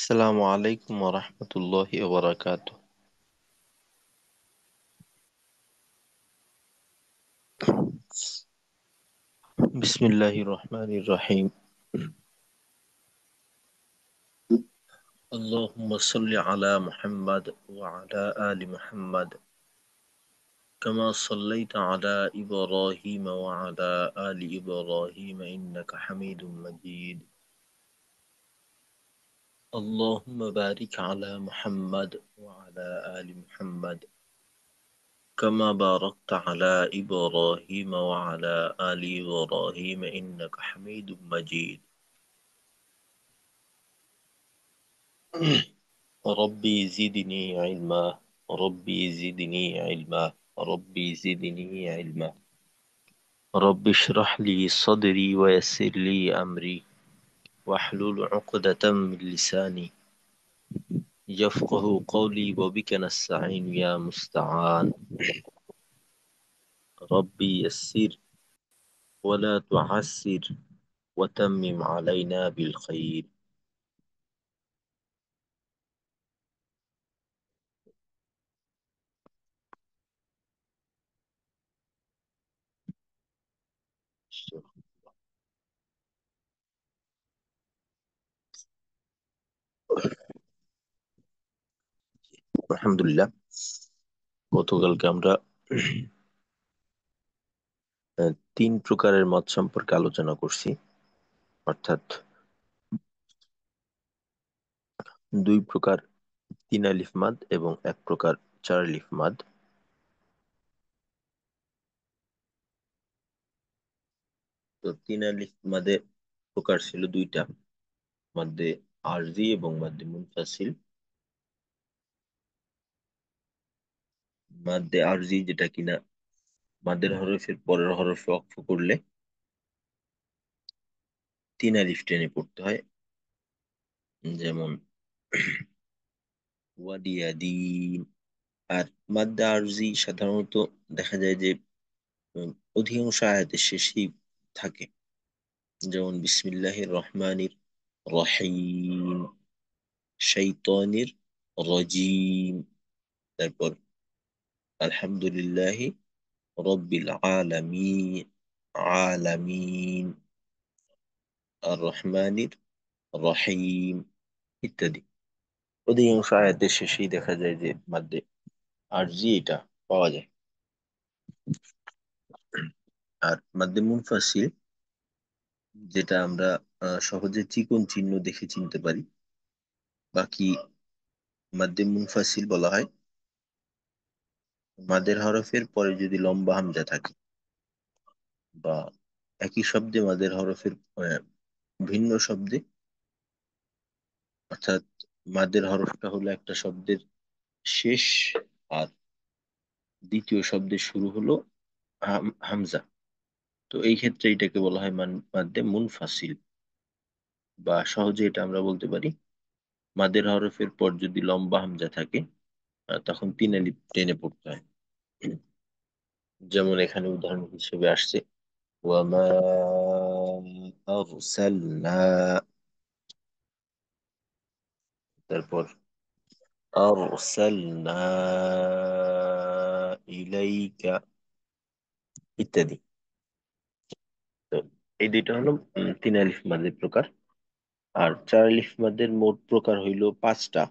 السلام عليكم ورحمة الله وبركاته. بسم الله الرحمن الرحيم. اللهم صل على محمد وعلى آل محمد كما صليت على إبراهيم وعلى آل إبراهيم إنك حميد مجيد. اللهم بارك على محمد وعلى آل محمد كما باركت على إبراهيم وعلى آل إبراهيم إنك حميد مجيد. ربي زدني علما. ربي زدني علما. ربي زدني علما. رب اشرح لي صدري ويسر لي أمري واحلل عقدة من لساني يفقه قولي وبك نستعين يا مستعان. ربي يسر ولا تعسر وتمم علينا بالخير. আলহামদুলিল্লাহ, গতকালকে আমরা তিন প্রকারের মত সম্পর্কে আলোচনা করছি। অর্থাৎ দুই প্রকার তিন আলিফ মাদ এবং এক প্রকার চার আলিফ মাদ। তো তিন আলিফ মাদের প্রকার ছিল দুইটা, মাদ্দে আরজি এবং মাদ্দে মুনফাসিল। মাদ্দে আরজি যেটা কিনা মাদের হরফের পরের হরফে ওয়াকফ করলে তিন আলিফ টেনে পড়তে হয়। যেমন ওয়াদিয়াদিন। আর মাদ্দে আরজি সাধারণত দেখা যায় যে উম, অধিকাংশ আয়াতের শেষেই থাকে। যেমন বিসমিল্লাহির রহমানির রহিম, শাইতানির রাজিম, তারপর আলহামদুলিল্লাহি রব্বিল আলামিন, আলামিন, আর রহমানির রহিম ইত্যাদি। অধিকাংশ আয়াতের শেষেই দেখা যায় যে মাদ্দে আরজি এটা পাওয়া যায়। আর মাদ্দে মুনফাসিল যেটা আমরা সহজে চিকন চিহ্ন দেখে চিনতে পারি। বাকি মাদ্দে মুনফাসিল বলা হয় মাদের হরফের পরে যদি লম্বা হামজা থাকে বা একই শব্দে মাদের হরফের ভিন্ন শব্দে, অর্থাৎ মাদের হরফটা হলো একটা শব্দের শেষ আর দ্বিতীয় শব্দের শুরু হলো হামজা। তো এই ক্ষেত্রে এটাকে বলা হয় মাদ্দে মুনফাসিল। বা সহজে এটা আমরা বলতে পারি মাদের হরফের পর যদি লম্বা হামজা থাকে তখন তিন আলিফ টেনে পড়তে হয়। যেমন এখানে উদাহরণ হিসেবে আসছে ওয়ামা আরসালনা, তারপর আরসালনা ইলাইকা ইত্যাদি। তো এই দুইটা হলো তিন আলিফ মাদের প্রকার। আর চার আলিফ মাদের মোট প্রকার হইল পাঁচটা।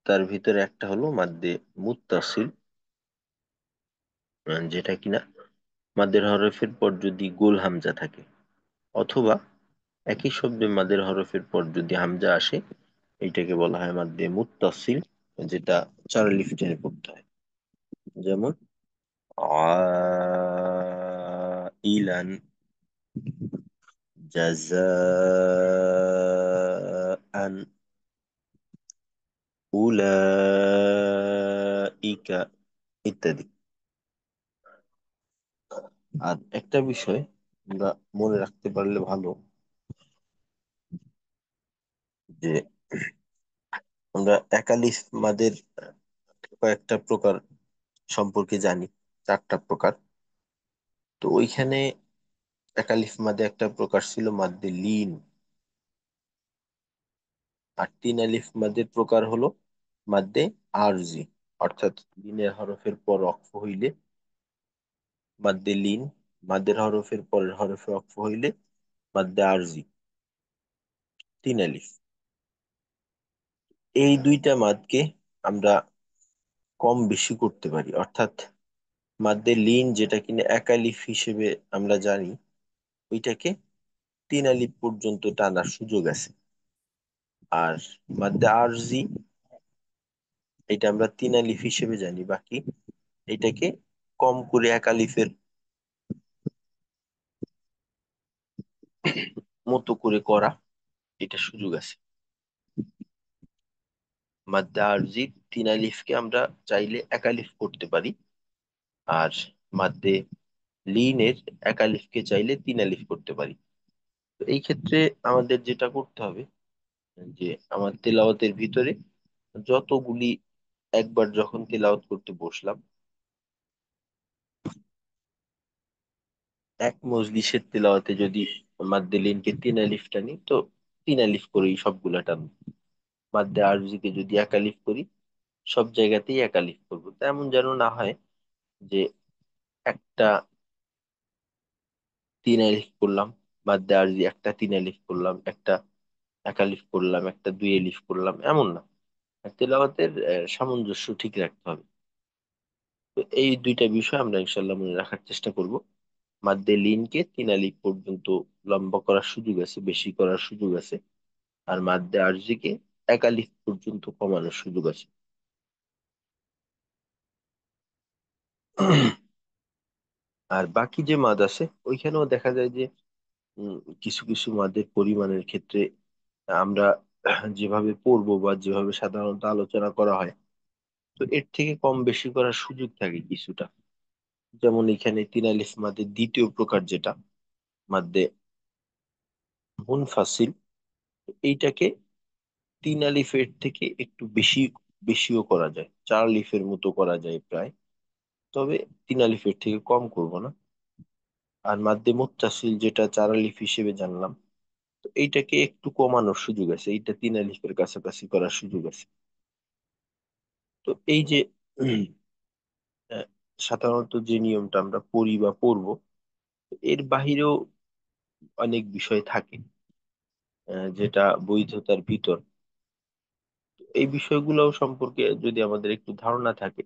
তার ভিতরে একটা হলো মাদ্দে মুত্তাসিল, যেটা কিনা মাদের হরফের পর যদি গোল হামজা থাকে অথবা একই শব্দে মাদের হরফের পর যদি হামজা আসে এইটাকে বলা হয় মাদ্দে মুত্তাসিল, যেটা চার আলিফ টেনে পড়তে হয়। যেমন ইলান, জাযাআন, উলাইকা ইত্যাদি। আর একটা বিষয় আমরা মনে রাখতে পারলে ভালো, যে আমরা একালিফ মাদের কয়েকটা প্রকার সম্পর্কে জানি, চারটা প্রকার। তো ওইখানে একালিফ মাদে একটা প্রকার ছিল মাদ্দে লিন। আর তিন আলিফ মাদের প্রকার হলো মাদ্দে আরজি, অর্থাৎ লিনের হরফের পর ওয়াকফ হইলে মাদ্দে লিন, মাদের হরফের পরের হরফে ওয়াকফ হইলে মাদ্দে আরজি, তিন আলিফ। এই দুইটা মাদকে আমরা কম বেশি করতে পারি, অর্থাৎ মাদ্দে লিন যেটা কিনা এক আলিফ হিসেবে আমরা জানি, ওইটাকে তিন আলিফ পর্যন্ত টানার সুযোগ আছে। আর মাদ্দে আরজি এটা আমরা তিন আলিফ হিসেবে জানি, বাকি এটাকে কম করে এক আলিফের মতো করে করা, এটা সুযোগ আছে। মাদ্দে আরজি তিন আলিফকে আমরা চাইলে এক আলিফ করতে পারি, আর মাদ্দে লিনের এক আলিফকে চাইলে তিন আলিফ করতে পারি। তো এই ক্ষেত্রে আমাদের যেটা করতে হবে, যে আমার তেলাওয়াতের ভিতরে যতগুলি, একবার যখন তেলাওয়াত করতে বসলাম, এক মজলিসের তেলাওয়াতে যদি মাদ্দে লিনকে তিন আলিফ টানি, তো তিন আলিফ করেই সবগুলা টানবো। মাদ্দে আরজিকে যদি এক আলিফ করি, সব জায়গাতেই এক আলিফ করবো। তেমন যেন না হয় যে একটা তিন আলিফ করলাম, মাদ্দে আরজি একটা তিন আলিফ করলাম, একটা এক আলিফ করলাম, একটা দুই আলিফ করলাম, এমন না। তেলাওয়াতের সামঞ্জস্য ঠিক রাখতে হবে। তো এই দুইটা বিষয় আমরা ইনশাল্লাহ মনে রাখার চেষ্টা করব। মাদ্দে লিনকে তিন আলিফ পর্যন্ত লম্বা করার সুযোগ আছে, বেশি করার সুযোগ আছে। আর মাদ্দে আরজিকে এক আলিফ পর্যন্ত কমানোর সুযোগ আছে। আর বাকি যে মাদ আছে ওইখানেও দেখা যায় যে উম, কিছু কিছু মাদের পরিমাণের ক্ষেত্রে আমরা যেভাবে পড়বো বা যেভাবে সাধারণত আলোচনা করা হয়, তো এর থেকে কম বেশি করার সুযোগ থাকে কিছুটা। যেমন এখানে তিন আলিফ মাদের দ্বিতীয় প্রকার যেটা মাদ্দে মুনফাসিল, এইটাকে তিন আলিফের থেকে একটু বেশিও করা যায়, চার আলিফের মতো করা যায় প্রায়, তবে তিন আলিফের থেকে কম করব না। আর মাদ্দে মুত্তাসিল যেটা চার আলিফ হিসেবে জানলাম, তো এইটাকে একটু কমানোর সুযোগ আছে, এইটা তিন আলিফের কাছাকাছি করার সুযোগ আছে। তো এই যে উম, আহ, সাধারণত যে নিয়মটা আমরা পড়ি বা পড়বো, এর বাহিরেও অনেক বিষয় থাকে যেটা বৈধতার ভিতর। এই বিষয়গুলো সম্পর্কে যদি আমাদের একটু ধারণা থাকে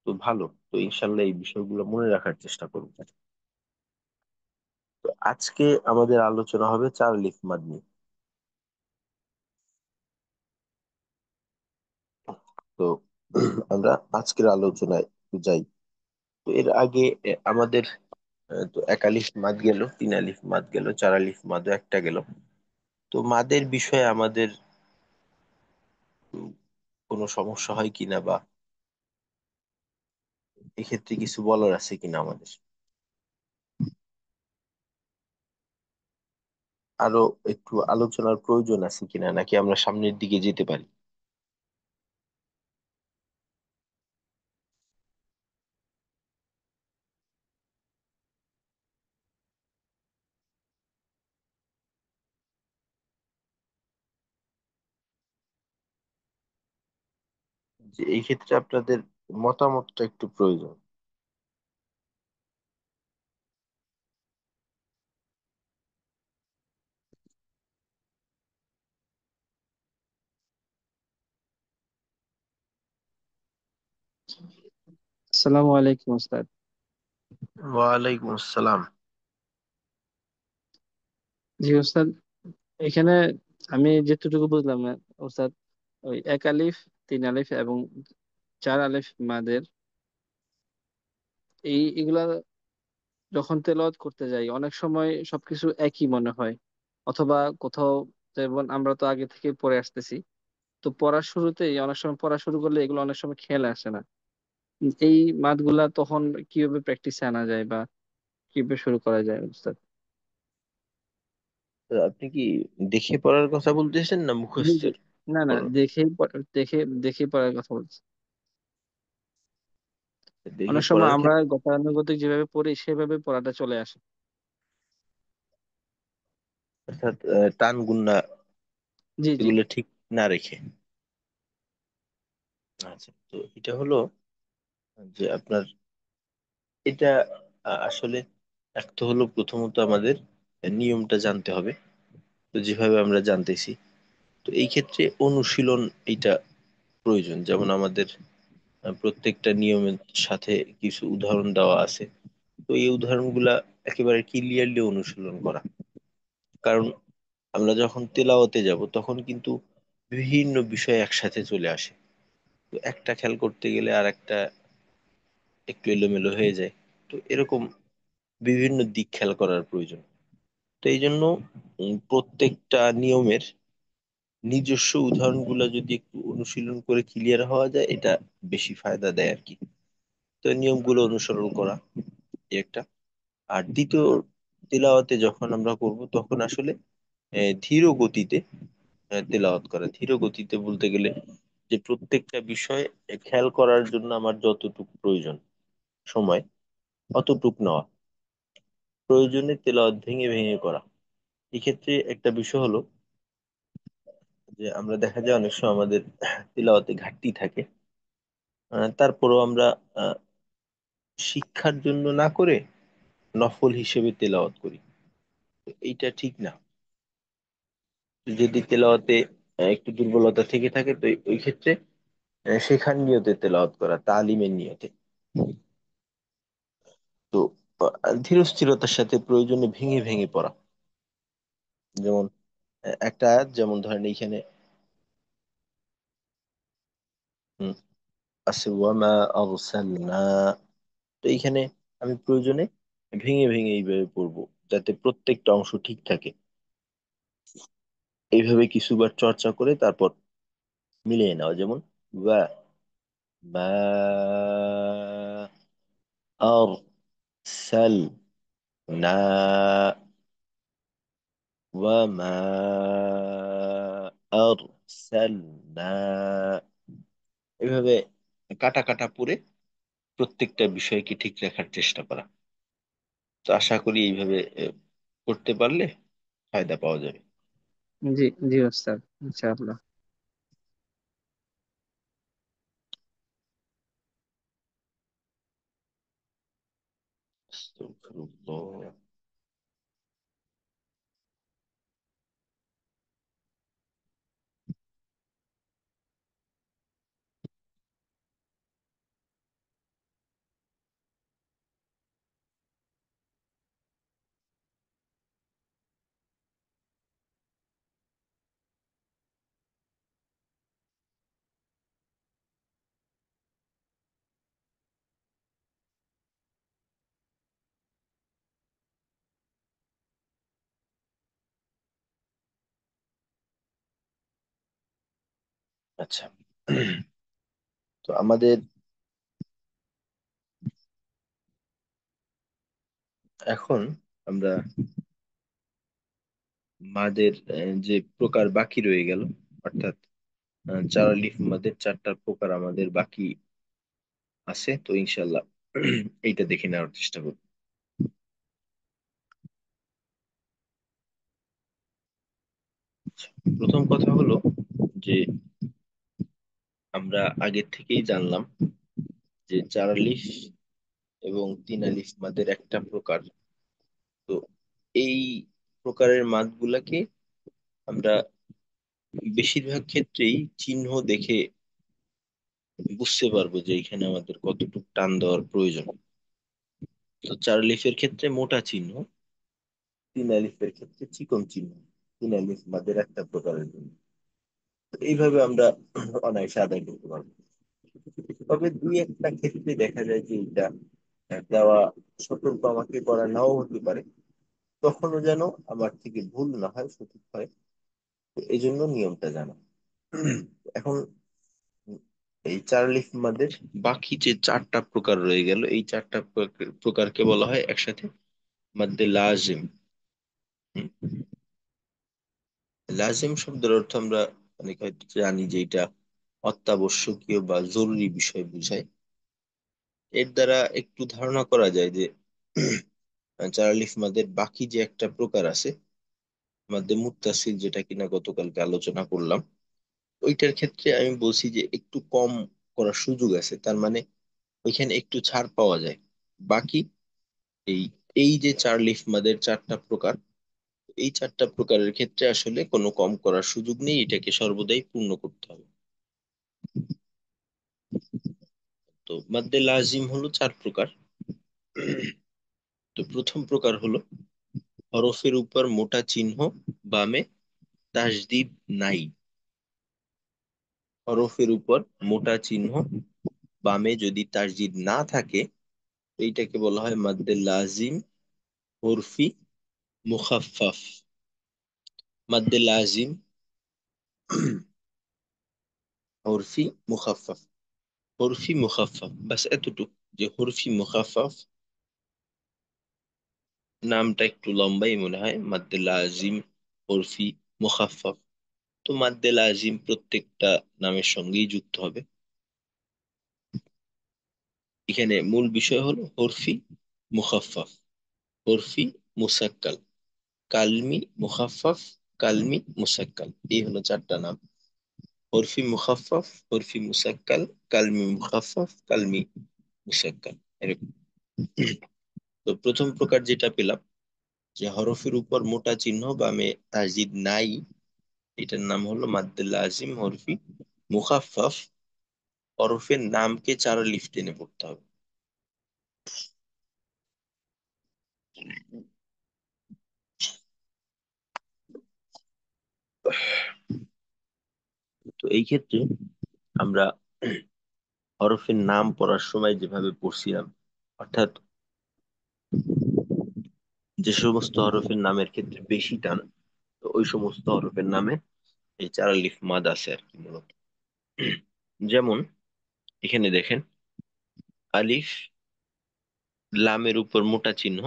তো ভালো। তো ইনশাল্লাহ এই বিষয়গুলো মনে রাখার চেষ্টা করব। তো আজকে আমাদের আলোচনা হবে চার আলিফ মাদ নিয়ে। তো আমরা আজকের আলোচনায় যাই। তো এর আগে আমাদের তো এক আলিফ মাদ গেল, তিন আলিফ মাদ গেল, চার আলিফ মাদও একটা গেল। তো মাদের বিষয়ে আমাদের উম, কোনো সমস্যা হয় কিনা, বা এক্ষেত্রে কিছু বলার আছে কিনা আমাদের, আরো একটু আলোচনার প্রয়োজন আছে কিনা, নাকি আমরা সামনের দিকে যেতে পারি? যে এই ক্ষেত্রে আপনাদের মতামতটা একটু প্রয়োজন। আসসালামু আলাইকুম ওস্তাদ। ওয়ালাইকুম আসসালাম। জি ওস্তাদ, এখানে আমি যেটুকু বুঝলাম ওস্তাদ, ওই এক আলিফ, তিন আলিফ এবং চার আলিফ মাদের এগুলা যখন তেলাওয়াত করতে যাই অনেক সময় সবকিছু একই মনে হয়, অথবা কোথাও, যেমন আমরা তো আগে থেকে পড়ে আসতেছি, তো পড়ার শুরুতেই অনেক সময় পড়া শুরু করলে এগুলো অনেক সময় খেয়াল আসে না। এই মাদগুলা তখন কিভাবে প্র্যাকটিসে আনা যায় বা কিভাবে শুরু করা যায় ওস্তাদ? তো আপনি কি দেখে পড়ার কথা বলতেছেন না জি জি। মুখস্থের না না, পড়ার? দেখে দেখে পড়ার কথা বলছি। দেখে অনেক সময় পড়ার আমরা ক্ষেত্রে গতানুগতিক যেভাবে পড়ি সেভাবে পড়াটা চলে আসে। অর্থাৎ টান গুন্না জি জি। এগুলো ঠিক না রেখে। আচ্ছা, তো এটা হলো যে আপনার এটা আসলে এক তো হলো প্রথমত আমাদের নিয়মটা জানতে হবে। তো যেভাবে আমরা জানতেছি, তো এই ক্ষেত্রে অনুশীলন এটা প্রয়োজন। যেমন আমাদের প্রত্যেকটা নিয়মের সাথে কিছু উদাহরণ দেওয়া আছে। তো এই উদাহরণগুলা একেবারে ক্লিয়ারলি অনুশীলন করা। কারণ আমরা যখন তেলাওয়াতে যাব তখন কিন্তু বিভিন্ন বিষয় একসাথে চলে আসে। তো একটা খেয়াল করতে গেলে আর একটা একটু এলোমেলো হয়ে যায়। তো এরকম বিভিন্ন দিক খেয়াল করার প্রয়োজন। তো এই জন্য প্রত্যেকটা নিয়মের নিজস্ব উদাহরণগুলো যদি একটু অনুশীলন করে ক্লিয়ার হওয়া যায়, এটা বেশি ফায়দা দেয় আর কি। তো নিয়মগুলো অনুসরণ করা এই একটা। আর দ্বিতীয়, তেলাওয়াতে যখন আমরা করব তখন আসলে ধীর গতিতে তেলাওয়াত করা। ধীর গতিতে বলতে গেলে যে প্রত্যেকটা বিষয় খেয়াল করার জন্য আমার যতটুকু প্রয়োজন সময়, অতটুক নেওয়া। প্রয়োজনে তেলাওয়াত ভেঙে ভেঙে করা। এক্ষেত্রে একটা বিষয় হলো যে আমরা দেখা যায় অনেক সময় আমাদের তেলাওয়াতে ঘাটতি থাকে। তারপরেও আমরা আহ, শিক্ষার জন্য না করে নফল হিসেবে তেলাওয়াত করি। তো এইটা ঠিক না। যদি তেলাওয়াতে একটু দুর্বলতা থেকে থাকে, তো ওই ক্ষেত্রে শেখার নিয়তে তেলাওয়াত করা, তালিমের নিয়তে। তো ধীর স্থিরতার সাথে প্রয়োজনে ভেঙে ভেঙে পড়া। যেমন একটা আয়াত, যেমন ধরেন এইখানে হুম, আছে ওয়ামা আরসালনা। তো এইখানে আমি প্রয়োজনে ভেঙে ভেঙে এইভাবে পড়বো, যাতে প্রত্যেকটা অংশ ঠিক থাকে। এইভাবে কিছুবার চর্চা করে তারপর মিলিয়ে নেওয়া। যেমন ওয়া মা আরসালনা ওয়া মা আরসালনা। এইভাবে কাটা কাটা পড়ে প্রত্যেকটা বিষয়কে ঠিক রাখার চেষ্টা করা। তো আশা করি এইভাবে করতে পারলে ফায়দা পাওয়া যাবে। জি, জি ওস্তাদ, ইনশাআল্লাহ। আস্তাগফিরুল্লাহ। আচ্ছা, তো আমাদের এখন আমরা মাদের যে প্রকার বাকি রয়ে গেল, অর্থাৎ চার আলিফ মাদের চারটা প্রকার আমাদের বাকি আছে। তো ইনশাল্লাহ এইটা দেখে নেওয়ার চেষ্টা করব। প্রথম কথা হলো যে আমরা আগের থেকেই জানলাম যে চার আলিফ এবং তিন আলিফ মাদের একটা প্রকার। তো এই প্রকারের মাদগুলাকে আমরা বেশিরভাগ ক্ষেত্রেই চিহ্ন দেখে বুঝতে পারবো যে এখানে আমাদের কতটুকু টান দেওয়ার প্রয়োজন। তো চার আলিফের ক্ষেত্রে মোটা চিহ্ন, তিন আলিফের ক্ষেত্রে চিকন চিহ্ন। তিন আলিফ মাদের একটা প্রকারের জন্য। তো এইভাবে আমরা অনায়াসে আদায় করতে পারবো। তবে দুই একটা ক্ষেত্রে দেখা যায় যে এটা দেওয়া সতর্ক আমাকে করা নাও হতে পারে। তখনও যেন আমার থেকে ভুল না হয়, সঠিক হয়। তো এই জন্য নিয়মটা জানা। এখন এই চার আলিফ মাদের বাকি যে চারটা প্রকার রয়ে গেল, এই চারটা প্রকারকে বলা হয় একসাথে মাদ্দে লাজিম। হুম? লাজিম শব্দের অর্থ আমরা অনেক হয়তো জানি যে এটা অত্যাবশ্যকীয় বা জরুরি বিষয় বোঝায়। এর দ্বারা একটু ধারণা করা যায় যে চার আলিফ মাদের বাকি যে একটা প্রকার আছে মাদ্দে মুত্তাসিল, যেটা কিনা গতকালকে আলোচনা করলাম, ওইটার ক্ষেত্রে আমি বলছি যে একটু কম করার সুযোগ আছে, তার মানে ওইখানে একটু ছাড় পাওয়া যায়। বাকি এই এই যে চার লিফ মাদের চারটা প্রকার, এই চারটা প্রকারের ক্ষেত্রে আসলে কোনো কম করার সুযোগ নেই, এটাকে সর্বদাই পূর্ণ করতে হবে। তো মাদ্দে লাজিম হলো চার প্রকার। তো প্রথম প্রকার হলো হরফের উপর মোটা চিহ্ন, বামে তাসদিদ নাই। হরফের উপর মোটা চিহ্ন, বামে যদি তাসদিদ না থাকে, এইটাকে বলা হয় মাদ্দে লাজিম হরফি মুখাফফাফ। মাদ্দে লাজিম হরফি মুখাফফাফ। হরফি মুখাফফাফ বাস এতটুক, যে হরফি মুখাফফাফ নামটা একটু লম্বাই মনে হয়, মাদ্দে লাজিম হরফি মুখাফফাফ। তো মাদ্দে লাজিম প্রত্যেকটা নামের সঙ্গেই যুক্ত হবে। এখানে মূল বিষয় হলো হরফি মুখাফফাফ, হরফি মুসাক্কাল, কালমি মুখাফফাফ, কালমি মুসাক্কাল, এই হলো চারটা নাম। হরফি মুখাফফাফ, হরফি মুসাক্কাল, কালমি মুখাফফাফ, কালমি মুসাক্কাল, এরকম। তো প্রথম প্রকার যেটা পেলাম, যে হরফের উপর মোটা চিহ্ন বামে তাসদিদ নাই, এটার নাম হলো মাদ্দে লাজিম হরফি মুখাফফাফ। হরফের নামকে চার লিফ টেনে পড়তে হবে। তো এই ক্ষেত্রে আমরা হরফের নাম পড়ার সময় যেভাবে পড়ছিলাম, অর্থাৎ যে সমস্ত হরফের নামের ক্ষেত্রে বেশি টান, তো ওই সমস্ত হরফের নামে এই চার আলিফ মাদ আছে আর কি মূলত। যেমন এখানে দেখেন, আলিফ, লামের উপর মোটা চিহ্ন,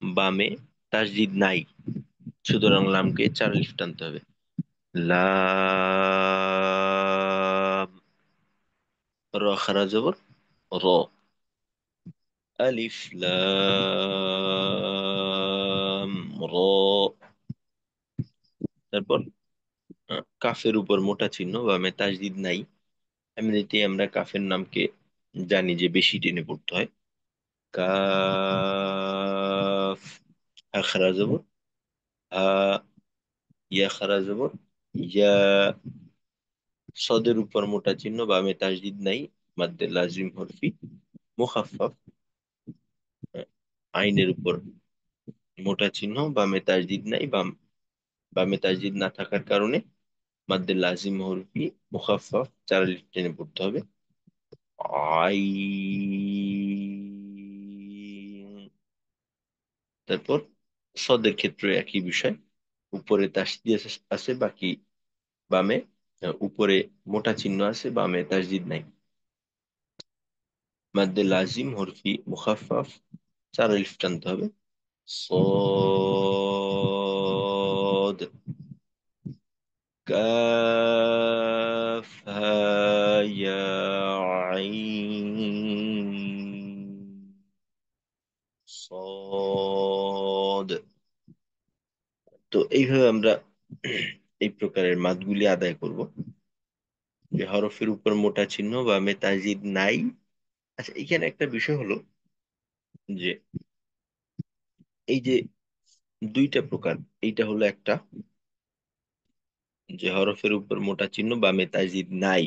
বামে তাসদিদ নাই, সুতরাং লামকে চার আলিফ টানতে হবে। লাম, র খারা জবর র, আলিফ লাম র। তারপর কাফের উপর মোটা চিহ্ন, বামে তাসদিদ নাই। এমনিতেই আমরা কাফের নামকে জানি যে বেশি টেনে পড়তে হয়। কাফ, হা খারা জবর হা, ইয়া খারা জবর ইয়া, সদের উপর মোটা চিহ্ন, বামে তাসদিদ নাই, মাদ্দে লাজিম হরফি মুখাফফাফ। আইনের উপর মোটা চিহ্ন, বামে তাসদিদ নাই, বামে তাসদিদ না থাকার কারণে মাদ্দে লাজিম হরফি মুখাফফাফ চার আলিফ টেনে পড়তে হবে। আই, তারপর সদের ক্ষেত্রে একই বিষয়, উপরে তাসদিদ আছে, বাকি বামে উপরে মোটা চিহ্ন আছে, বামে তাসদিদ নাই। মাদ্দে লাজিম হরফি মুখাফফাফ চার আলিফ টানতে হবে। صاد، كاف ها يا عين صاد। তো এইভাবে আমরা এই প্রকারের মাদগুলি আদায় করব, যে হরফের উপর মোটা চিহ্ন বা তাজিদ নাই। আচ্ছা, এখানে একটা বিষয় হলো যে এই যে দুইটা প্রকার, এইটা হলো একটা, যে হরফের উপর মোটা চিহ্ন বামে তাজিদ নাই,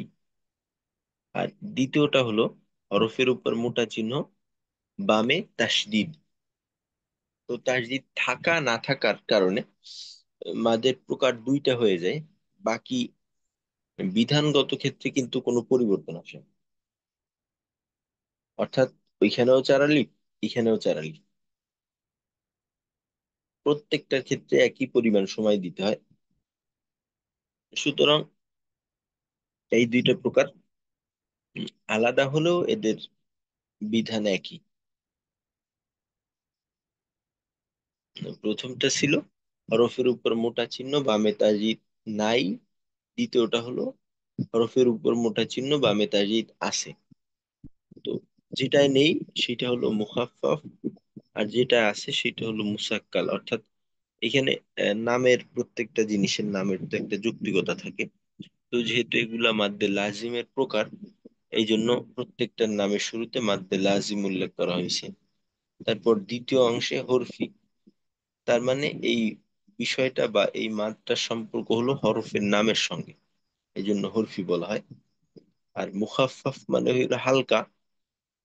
আর দ্বিতীয়টা হলো হরফের উপর মোটা চিহ্ন বামে তাসদিদ। তো তাসদিদ থাকা না থাকার কারণে মাদের প্রকার দুইটা হয়ে যায়। বাকি বিধানগত ক্ষেত্রে কিন্তু কোনো পরিবর্তন আসে না। অর্থাৎ ওইখানেও চার আলিফ, এখানেও চার আলিফ, প্রত্যেকটার ক্ষেত্রে একই পরিমাণ সময় দিতে হয়। সুতরাং এই দুইটা প্রকার আলাদা হলেও এদের বিধান একই। প্রথমটা ছিল হরফের উপর মোটা চিহ্ন বামে তাজিদ নাই, দ্বিতীয়টা হলো হরফের উপর মোটা চিহ্ন বামে তাজিদ আছে। তো যেটাই নেই সেটা হলো মুখাফফাফ, আর যেটা আছে সেটা হলো মুসাক্কাল। অর্থাৎ এখানে নামের, প্রত্যেকটা জিনিসের নামের তো একটা যৌক্তিকতা থাকে। তো যেহেতু এগুলা মাদ্দে লাজিমের প্রকার, এই জন্য প্রত্যেকটার নামের শুরুতে মাদ্দে লাজিম উল্লেখ করা হয়েছে। তারপর দ্বিতীয় অংশে হরফি, তার মানে এই বিষয়টা বা এই মাদটার সম্পর্ক হলো হরফের নামের সঙ্গে, এই জন্য হরফি বলা হয়। আর মুখাফফাফ মানে হলো হালকা,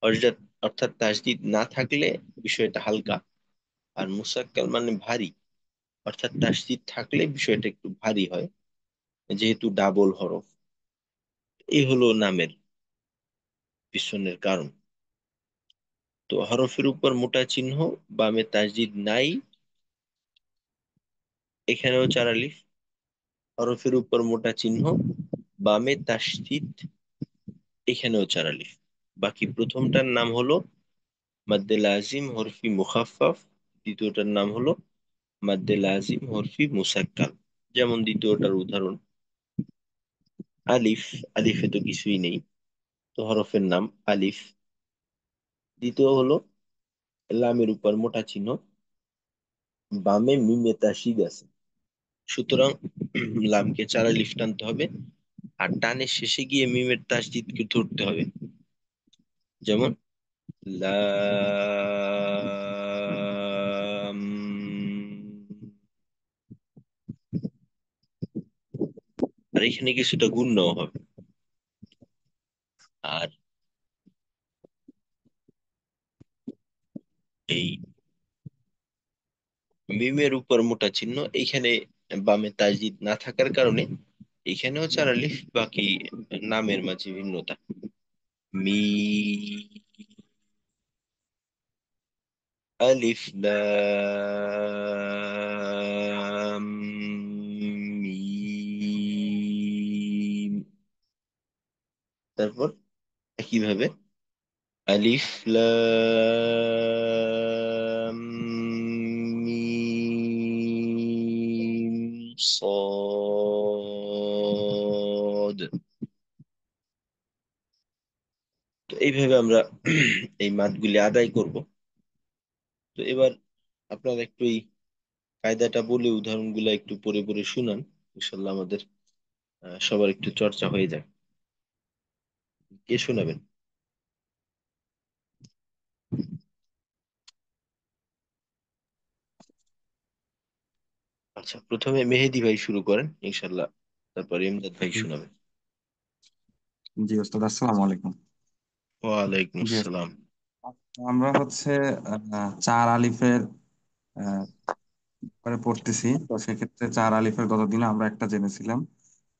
অর্থাৎ অর্থাৎ তাসদিদ না থাকলে বিষয়টা হালকা। আর মুসাক্কাল মানে ভারী, অর্থাৎ তাসদিদ থাকলে বিষয়টা একটু ভারী হয়, যেহেতু ডাবল হরফ। এই হলো নামের পিছনের কারণ। তো হরফের উপর মোটা চিহ্ন, বামে তাসদিদ নাই, এখানেও চার আলিফ। হরফের উপর মোটা চিহ্ন, বামে তাসদিদ, এখানেও চার আলিফ। বাকি প্রথমটার নাম হলো মাদ্দে লাজিম হরফি মুখাফফাফ, দ্বিতীয়টার নাম হলো মাদ্দে লাজিম হরফি মুসাক্কাল। যেমন দ্বিতীয়টার উদাহরণ আলিফ, আলিফে তো কিছুই নেই, তো হরফের নাম আলিফ। দ্বিতীয় হলো লামের উপর মোটা চিহ্ন, বামে মিমে তাসদিদ আছে, সুতরাং লামকে চার আলিফ টানতে হবে, আর টানের শেষে গিয়ে মিমের তাসদিদকে ধরতে হবে। যেমন লাম, আর এখানে কিছুটা গুণ নেওয়া হবে। আর এই মিমের উপর মোটা চিহ্ন, এইখানে বামে তাসদিদ না থাকার কারণে এখানেও চার আলিফ, বাকি নামের মাঝে ভিন্নতা। মি, আলিফ লাম মিম। তারপর একইভাবে আলিফ লাম মিম صاد। তো এইভাবে আমরা এই মাদগুলি আদায় করব। তো এবার আপনারা একটু এই কায়দাটা বলে উদাহরণগুলো একটু পড়ে পড়ে শুনান, ইনশাল্লাহ আমাদের সবার একটু চর্চা হয়ে যায়। কে শোনাবেন? আচ্ছা, প্রথমে মেহেদি ভাই শুরু করেন ইনশাল্লাহ, তারপর ইমদাদ ভাই জি শোনাবেন। জি ওস্তাদ, আসসালামু আলাইকুম। ওয়ালাইকুম জি ওস্তাদ, আসসালাম। আমরা হচ্ছে চার আলিফের আহ, করে পড়তেছি। তো সেক্ষেত্রে চার আলিফের গতদিন আমরা একটা জেনেছিলাম।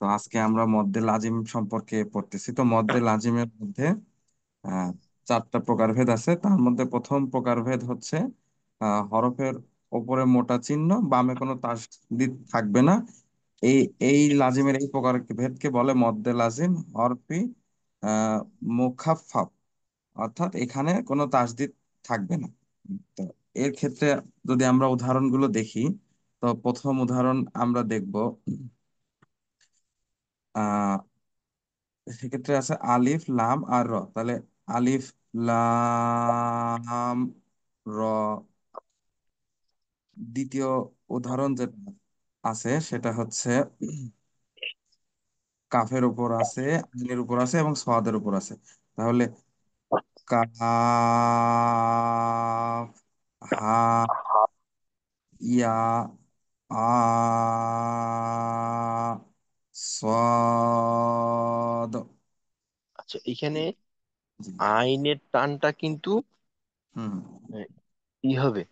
তো আজকে আমরা মদ্দে লাজিম সম্পর্কে পড়তেছি। তো মদ্দে লাজিমের মধ্যে আহ, চারটা প্রকারভেদ আছে। তার মধ্যে প্রথম প্রকারভেদ হচ্ছে হরফের ওপরে মোটা চিহ্ন, বামে কোনো তাসদিদ থাকবে না। এই এই লাজিমের এই প্রকার ভেদকে বলে মদ্দে লাজিম হরফি আহ মুখাফফাফ, অর্থাৎ এখানে কোনো তাসদিদ থাকবে না। তো এর ক্ষেত্রে যদি আমরা উদাহরণগুলো দেখি, তো প্রথম উদাহরণ আমরা দেখব। আহ সেক্ষেত্রে আছে আলিফ লাম আর র। তাহলে আলিফ লাম র। দ্বিতীয় উদাহরণ যেটা আছে সেটা হচ্ছে কাফের উপর আছে, আইনের উপর আছে এবং সোয়াদের উপর আছে। তাহলে কাফ, হা, ইয়া, আ, صاد। আচ্ছা, এখানে জি। আইনের টানটা কিন্তু হুম আহ, ই হবে,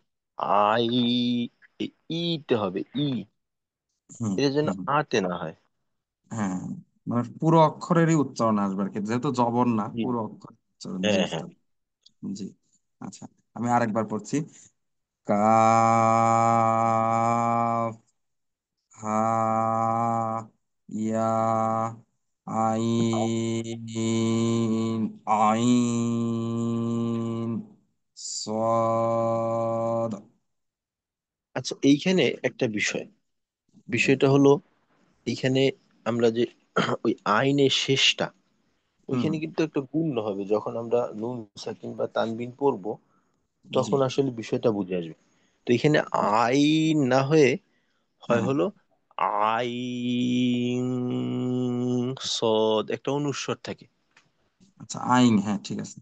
আই, ইতে হবে, হুম এটা যেন হুম। আতে না হয়। হ্যাঁ, মানে পুরো অক্ষরেরই উচ্চারণ আসবে আর কি, যেহেতু জবর না, জি, পুরো অক্ষর উচ্চারণ। জি হ্যাঁ হ্যাঁ। ওস্তাদ। জি। আচ্ছা, আমি আরেকবার পড়ছি। কাফ, হা, ইয়া, আইন, আইন, صاد। আচ্ছা, এইখানে একটা বিষয়, জি। বিষয়টা হলো এইখানে আমরা যে ওই আইনের শেষটা, হুম। ওইখানে কিন্তু একটা গুণ হবে, যখন আমরা নুন সাকিন বা তানবিন পড়বো জি। তখন আসলে বিষয়টা বুঝে আসবে। তো এখানে আইন না হয়ে হয় হ্যাঁ। হলো আইন, সদ একটা অনুস্বর থাকে। আচ্ছা, আইন, হ্যাঁ ঠিক আছে।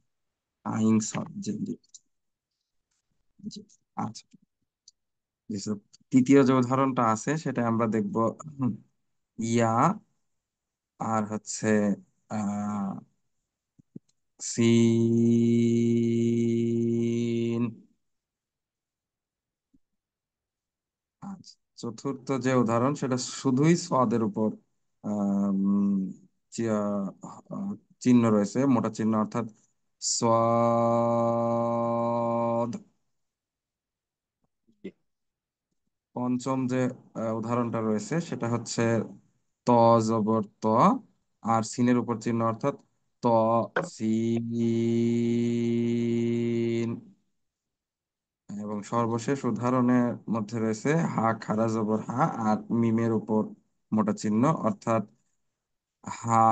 আইন সদ, জি জি জি। আচ্ছা, জি, so তৃতীয় যে উদাহরণটা আছে সেটা আমরা দেখব। ইয়া, আর হচ্ছে আহ সিন। আচ্ছা, চতুর্থ যে উদাহরণ সেটা শুধুই সদের উপর আম, চি- আহ, চিহ্ন রয়েছে, মোটা চিহ্ন, অর্থাৎ সদ। জি। পঞ্চম যে উদাহরণটা রয়েছে সেটা হচ্ছে ত জবর ত, আর সিনের উপর চিহ্ন, অর্থাৎ ত সিন। এবং সর্বশেষ উদাহরণের মধ্যে রয়েছে হা খারা জবর হা, আর মিমের উপর মোটা চিহ্ন, অর্থাৎ হা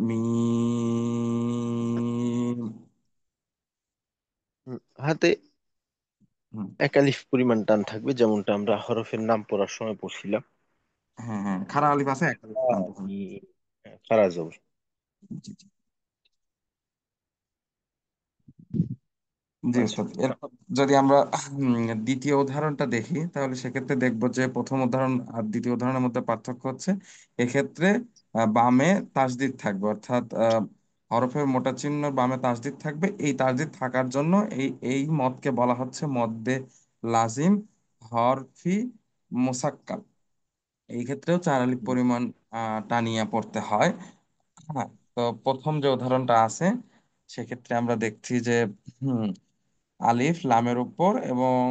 মিম। হাতে হুম, একালিফ পরিমাণ টান থাকবে, যেমনটা আমরা হরফের নাম পড়ার সময় পড়ছিলাম। হ্যাঁ হ্যাঁ, খারা আলিফ আছে, এক আলিফ টানতে হবে। খারা জবর। জি জি জি আচ্ছা। ওস্তাদ। এরপর যদি আমরা দ্বিতীয় উদাহরণটা দেখি, তাহলে সেক্ষেত্রে দেখবো যে প্রথম উদাহরণ আর দ্বিতীয় উদাহরণের মধ্যে পার্থক্য হচ্ছে এক্ষেত্রে বামে তাসদিদ থাকবে, অর্থাৎ হরফের মোটা চিহ্ন বামে তাসদিদ থাকবে। এই তাসদিদ থাকার জন্য এই এই মদকে বলা হচ্ছে মদ্দে লাজিম হরফি মুসাক্কাল। এই ক্ষেত্রেও 4 আলিফ পরিমাণ টানিয়া পড়তে হয়। হ্যাঁ, তো প্রথম যে উদাহরণটা আছে সেক্ষেত্রে আমরা দেখছি যে আলিফ লামের উপর এবং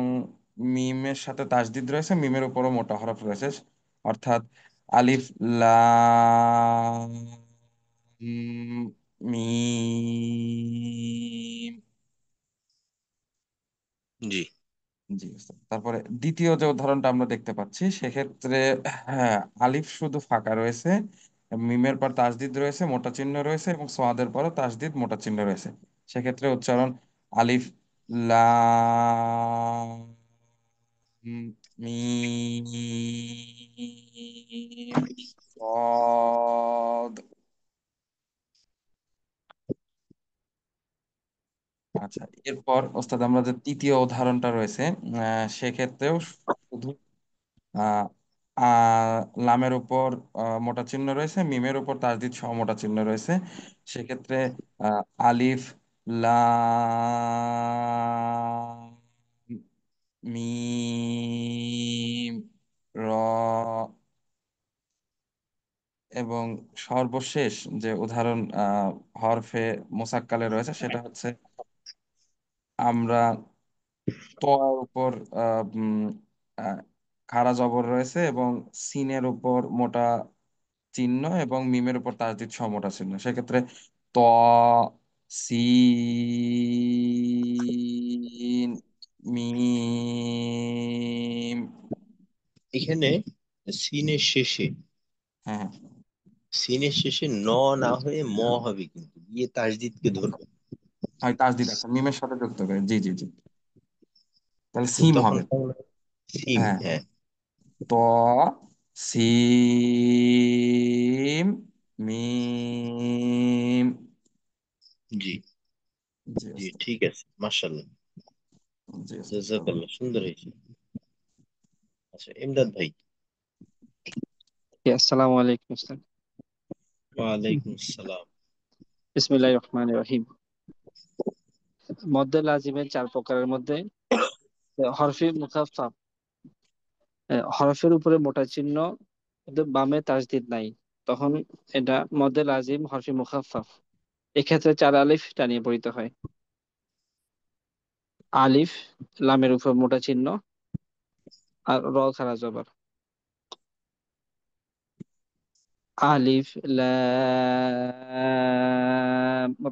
মিমের সাথে তাসদিদ রয়েছে, মিমের উপরও মোটা হরফ রয়েছে, অর্থাৎ আলিফ লাম মিম। জি। জি স্যার। তারপরে দ্বিতীয় যে উদাহরণটা আমরা দেখতে পাচ্ছি সেক্ষেত্রে, হ্যাঁ, আলিফ শুধু ফাঁকা রয়েছে, মিমের পর তাসদিদ রয়েছে, মোটা চিহ্ন রয়েছে, এবং সোয়াদের পরও তাসদিদ মোটা চিহ্ন রয়েছে। সেক্ষেত্রে উচ্চারণ আলিফ লাম মিম সদ। আচ্ছা, এরপর ওস্তাদ আমরা যে তৃতীয় উদাহরণটা রয়েছে সেক্ষেত্রেও শুধু আহ লামের উপর মোটা চিহ্ন রয়েছে, মিমের উপর তাসদিদ সহ মোটা চিহ্ন রয়েছে। সেক্ষেত্রে আলিফ লাম মিম র, এবং সর্বশেষ যে উদাহরণ হরফে মোসাক্কালে রয়েছে সেটা হচ্ছে আমরা তোয়ার উপর আহ, উম, আহ, খাড়া জবর রয়েছে এবং সিনের উপর মোটা চিহ্ন এবং মিমের উপর তাসদিদ সহ মোটা চিহ্ন। সেক্ষেত্রে ত সিন মিম। এখানে সিনের শেষে হ্যাঁ সিনের শেষে না হয়ে ম হবে, কিন্তু দিয়ে তাসদিদকে ধরবে। হয়, তাসদিদ আছে মিমের সাথে যুক্ত করে, জি জি জি, তাহলে সিম তখন হবে। তাহলে সিম, হ্যাঁ, হ্যাঁ। ত সিম মিম। জি। জি জি, ওস্তাদ। ঠিক আছে, মাশাআল্লাহ। জি ওস্তাদ। জাযাকাল্লাহ, সুন্দর হয়েছে। আচ্ছা, ইমদাদ ভাই। জি, আসসালামু আলাইকুম আসসালাম। ওয়ালাইকুম আসসালাম। বিসমিল্লাহির রহমানির রহিম। মদ্দে লাজিমের 4 প্রকারের মধ্যে হরফে মুখাফফা, হরফের উপরে মোটা চিহ্ন কিন্তু বামে তাসদিদ নাই, তখন এটা মদ্দে লাজিম হরফে মুখাফফাফ। এক্ষেত্রে 4 আলিফ টানিয়ে পড়িতে হয়। আলিফ, লামের উপর মোটা চিহ্ন, আর র খাড়া জবর। আলিফ লাম র।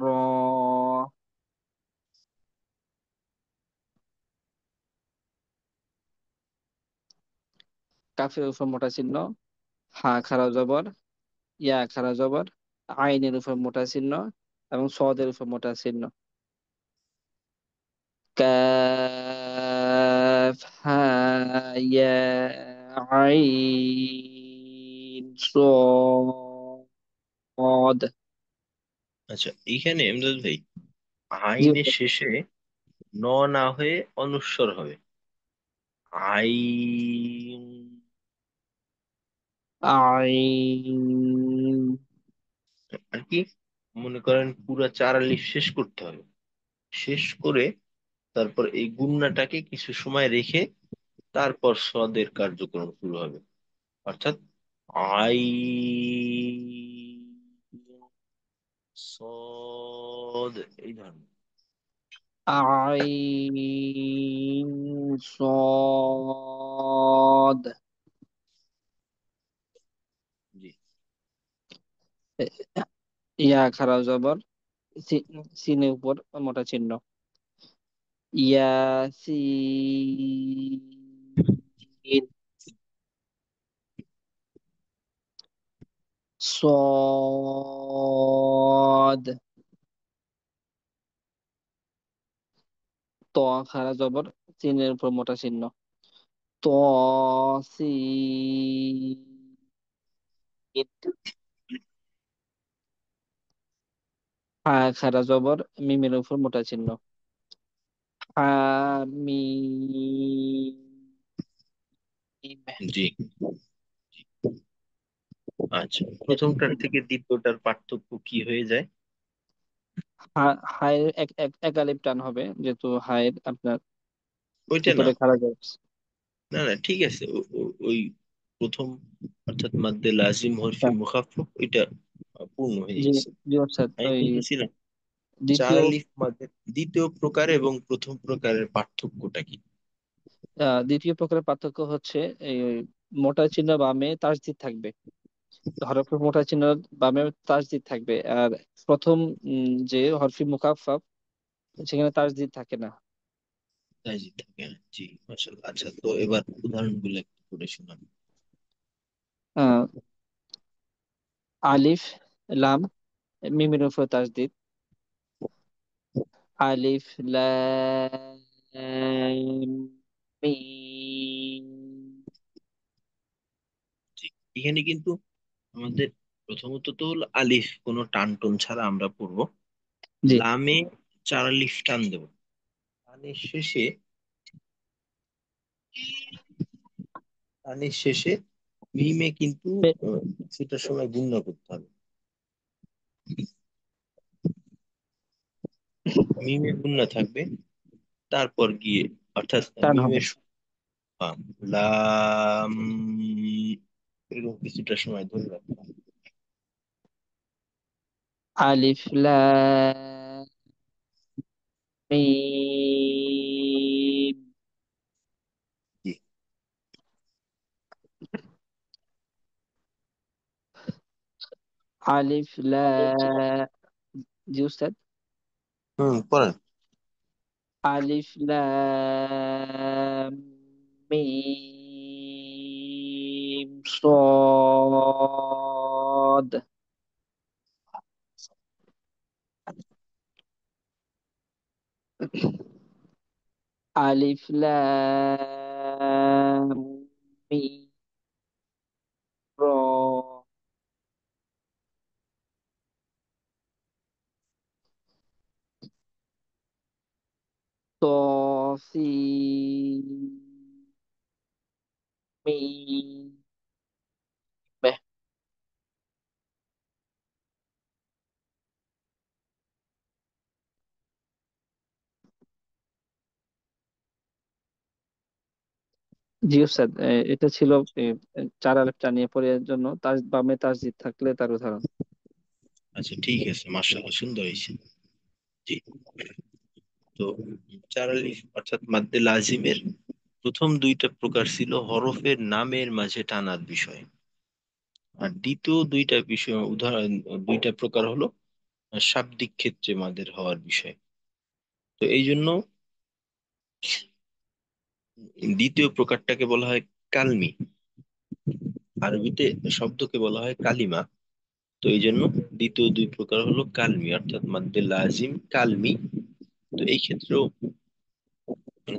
কাফের উপর মোটা চিহ্ন, হা খাড়া জবর, ইয়া খাড়া জবর, আইনের উপর মোটা চিহ্ন এবং সদের উপর মোটা চিহ্ন। কাফ হা ইয়া আইন স। অদ। আচ্ছা, এইখানে এমদাদ ভাই জি আইনের উস্তাদ। শেষে ন না হয়ে অনুস্বর হবে। আই, আইন। আর কি, মনে করেন পুরা চার আলিফ শেষ করতে হবে। শেষ করে তারপর এই গুণনাটাকে কিছু সময় রেখে তারপর সদের কার্যক্রম শুরু হবে। অর্থাৎ আই, সদ, এই ধরনের। আইন সদ। জি। ইয়া খারা জবর, সি- সিনের উপর মোটা চিহ্ন। ইয়াসিন। صاد. ত খারা জবর, চিহ্নের উপর মোটা চিহ্ন। ত সি। হা খারা জবর, মিমের উপর মোটা চিহ্ন। হামিম। জি। আচ্ছা, প্রথমটার থেকে দ্বিতীয়টার পার্থক্য কি হয়ে যায়? হায়ের এক এক এক আলিফ টান হবে, যেহেতু হায়ের আপনার ওইটা না, উপরে খাড়া জবর। না না, ঠিক আছে, ওই প্রথম অর্থাৎ মাদ্দে লাজিম হরফে মুখাফফ ওইটা পূর্ণ হয়ে জি গেছে। জি স্যার। আমি ওই বলতেছিলাম চার দ্বিতীয় আলিফ মাদ্দের দ্বিতীয় প্রকার এবং প্রথম প্রকারের পার্থক্যটা কি? দ্বিতীয় প্রকারের পার্থক্য হচ্ছে এই ওই মোটা চিহ্ন বামে তাসদিদ থাকবে। হরফে মোটা চিহ্ন বামে তাসদিদ থাকবে, আর প্রথম যে হরফি মুকাফফাফ সেখানে তাসদিদ থাকে না। তাই জি, থাকে না। জি, মাশাআল্লাহ। আচ্ছা, তো এবার উদাহরণগুলো একটু করে শোনান। আহ, আলিফ, লাম, মিমের উপর তাসদিদ। আলিফ লাম মিম। জি, এখানে কিন্তু আমাদের প্রথমত তো হলো আলিফ কোনো টান টোন ছাড়া আমরা পড়বো। জি। লামে চার আলিফ টান দেবো। টানের শেষে, টানের শেষে মিমে কিন্তু পে- সেটার সময় গুণনা করতে হবে। মিমে গুণনা থাকবে, তারপর গিয়ে অর্থাৎ টান হবে। মিমের লাম, এরকম কিছুটা সময় ধরে রাখতে হবে। আলিফ লাম মিম। জি। আলিফ লাম। জি উস্তাদ। পড়েন। আলিফ লাম মিম صاد. আলিফ লাম মিম র। তসিম মিম। জি স্যার। এটা ছিল এ, চার আলিফ টানিয়ে পড়ার জন্য তার বামে তাসদিদ থাকলে তার উদাহরণ। আচ্ছা, ঠিক আছে, মাশাআল্লাহ, সুন্দর হয়েছে। জি। তো চার আলিফ অর্থাৎ মাদ্দে লাজিমের প্রথম দুইটা প্রকার ছিল হরফের নামের মাঝে টানার বিষয়। আর দ্বিতীয় দুইটা বিষয় উদাহরণ, দুইটা প্রকার হলো শাব্দিক ক্ষেত্রে মাদের হওয়ার বিষয়। তো এই জন্য দ্বিতীয় প্রকারটাকে বলা হয় কালমি। আরবিতে শব্দকে বলা হয় কালিমা। তো এই জন্য দ্বিতীয় দুই প্রকার হলো কালমি অর্থাৎ মাদ্দে লাজিম কালমি। তো এই ক্ষেত্রেও